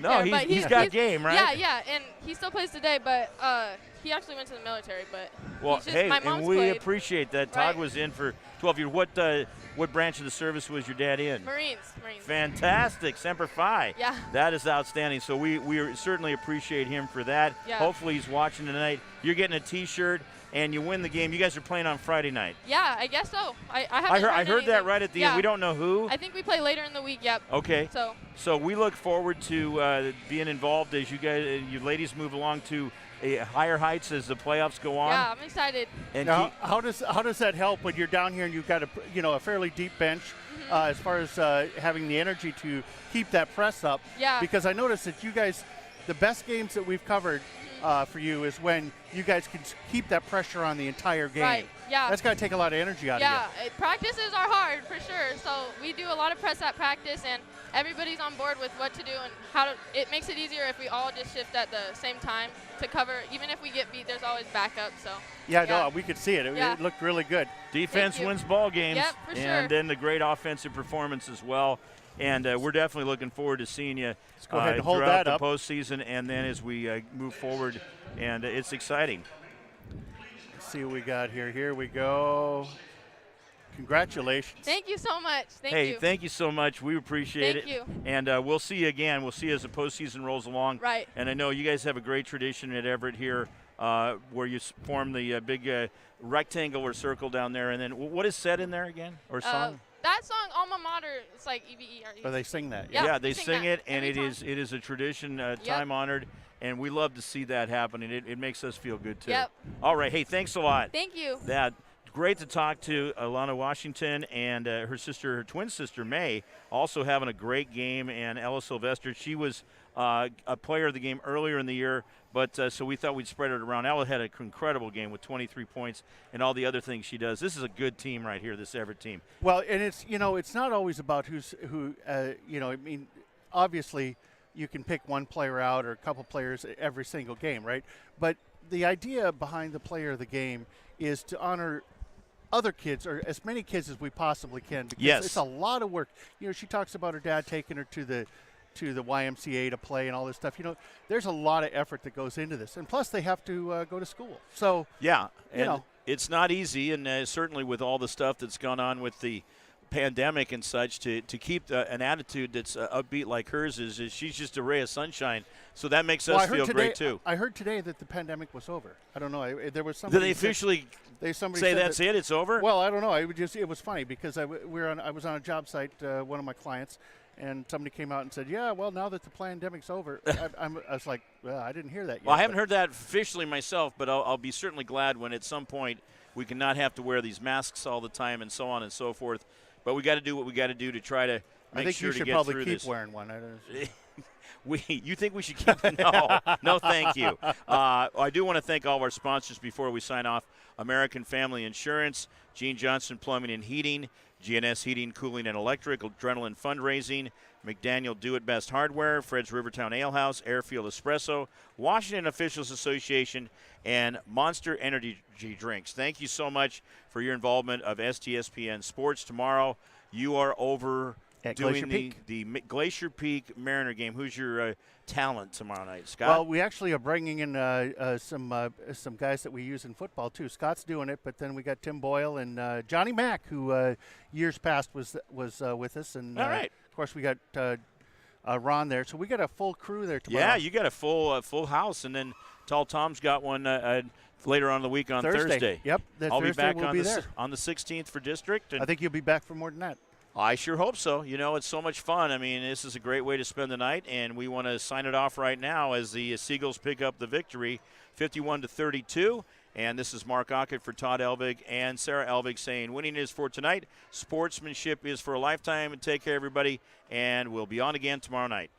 there. No, but he's got game, right? Yeah, and he still plays today, but he actually went to the military. But well, hey, my mom's and we played. Appreciate that. Todd was in for 12 years. What branch of the service was your dad in? Marines. Fantastic, Semper Fi. Yeah. That is outstanding. So we certainly appreciate him for that. Yeah. Hopefully he's watching tonight. You're getting a T-shirt, and you win the game. You guys are playing on Friday night. Yeah, I guess so. I heard that right at the end. We don't know who. I think we play later in the week. Yep. Okay. So we look forward to being involved as you ladies move along to higher heights as the playoffs go on. Yeah, I'm excited. And now, how does that help when you're down here and you've got a fairly deep bench as far as having the energy to keep that press up? Yeah. Because I noticed that you guys, the best games that we've covered for you is when you guys can keep that pressure on the entire game. Right. Yeah. That's got to take a lot of energy out of you. Yeah, practices are hard for sure. So we do a lot of press at practice, and everybody's on board with what to do and how to. It makes it easier if we all just shift at the same time to cover. Even if we get beat, there's always backup. So. Yeah, no, we could see it. It looked really good. Defense wins ball games. Yep, for sure. And then the great offensive performance as well. And we're definitely looking forward to seeing you go ahead and hold throughout that the up. postseason, and then as we move forward, and it's exciting. Let's see what we got here. Here we go. Congratulations. Thank you so much. Thank you. Thank you so much. We appreciate it. Thank you. And we'll see you again. We'll see you as the postseason rolls along. Right. And I know you guys have a great tradition at Everett here where you form the big rectangle or circle down there. And then what is said in there again, or song? That song, Alma Mater, it's like EVERE. Oh, they sing that. Yeah, they sing it, and it time. is a tradition, time honored, and we love to see that happen, and it makes us feel good too. Yep. All right, hey, thanks a lot. Thank you. Great to talk to Alana Washington and her twin sister May, also having a great game, and Ella Sylvester. She was a player of the game earlier in the year, but so we thought we'd spread it around. Ella had an incredible game with 23 points and all the other things she does. This is a good team right here, this Everett team. Well, and it's not always about who. I mean, obviously you can pick one player out or a couple players every single game, right? But the idea behind the player of the game is to honor other kids, or as many kids as we possibly can, because it's a lot of work. She talks about her dad taking her to the YMCA to play and all this stuff. There's a lot of effort that goes into this, and plus they have to go to school. So it's not easy, and certainly with all the stuff that's gone on with the pandemic and such, to keep an attitude that's upbeat like hers is she's just a ray of sunshine. So that makes us feel great too. I heard today that the pandemic was over. I don't know. There was somebody. Did they officially say that's it? It's over? Well, I don't know. It was funny because I was on a job site, one of my clients, and somebody came out and said, "Yeah, well, now that the pandemic's over," I was like, "Well, I didn't hear that yet." Well, I haven't heard that officially myself, but I'll be certainly glad when at some point we can not have to wear these masks all the time and so on and so forth. But we got to do what we got to do to try to make sure to get through this. I think you should probably keep wearing one. You think we should keep? No, thank you. I do want to thank all of our sponsors before we sign off. American Family Insurance, Gene Johnson Plumbing and Heating, GNS Heating, Cooling and Electric, Adrenaline Fundraising, McDaniel Do It Best Hardware, Fred's Rivertown Ale House, Airfield Espresso, Washington Officials Association, and Monster Energy Drinks. Thank you so much for your involvement of STSPN Sports. Tomorrow you are over at doing the Glacier Peak Mariner game. Who's your talent tomorrow night, Scott? Well, we actually are bringing in some guys that we use in football too. Scott's doing it, but then we got Tim Boyle and Johnny Mack, who years past was with us. And all right. Of course, we got Ron there, so we got a full crew there tomorrow. Yeah, you got a full house, and then Tall Tom's got one later on in the week on Thursday. Yep, I'll Thursday be back we'll on the 16th for district. And I think you'll be back for more than that. I sure hope so. It's so much fun. I mean, this is a great way to spend the night, and we want to sign it off right now as the Seagulls pick up the victory, 51-32. And this is Mark Ockett for Todd Elvig and Sarah Elvig saying winning is for tonight, sportsmanship is for a lifetime. And take care, everybody, and we'll be on again tomorrow night.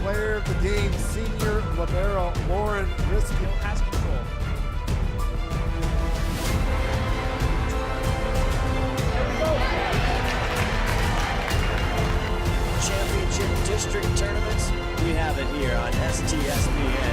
Player of the game, senior libero Lauren Riskin has control. Championship district tournaments, we have it here on STSPN.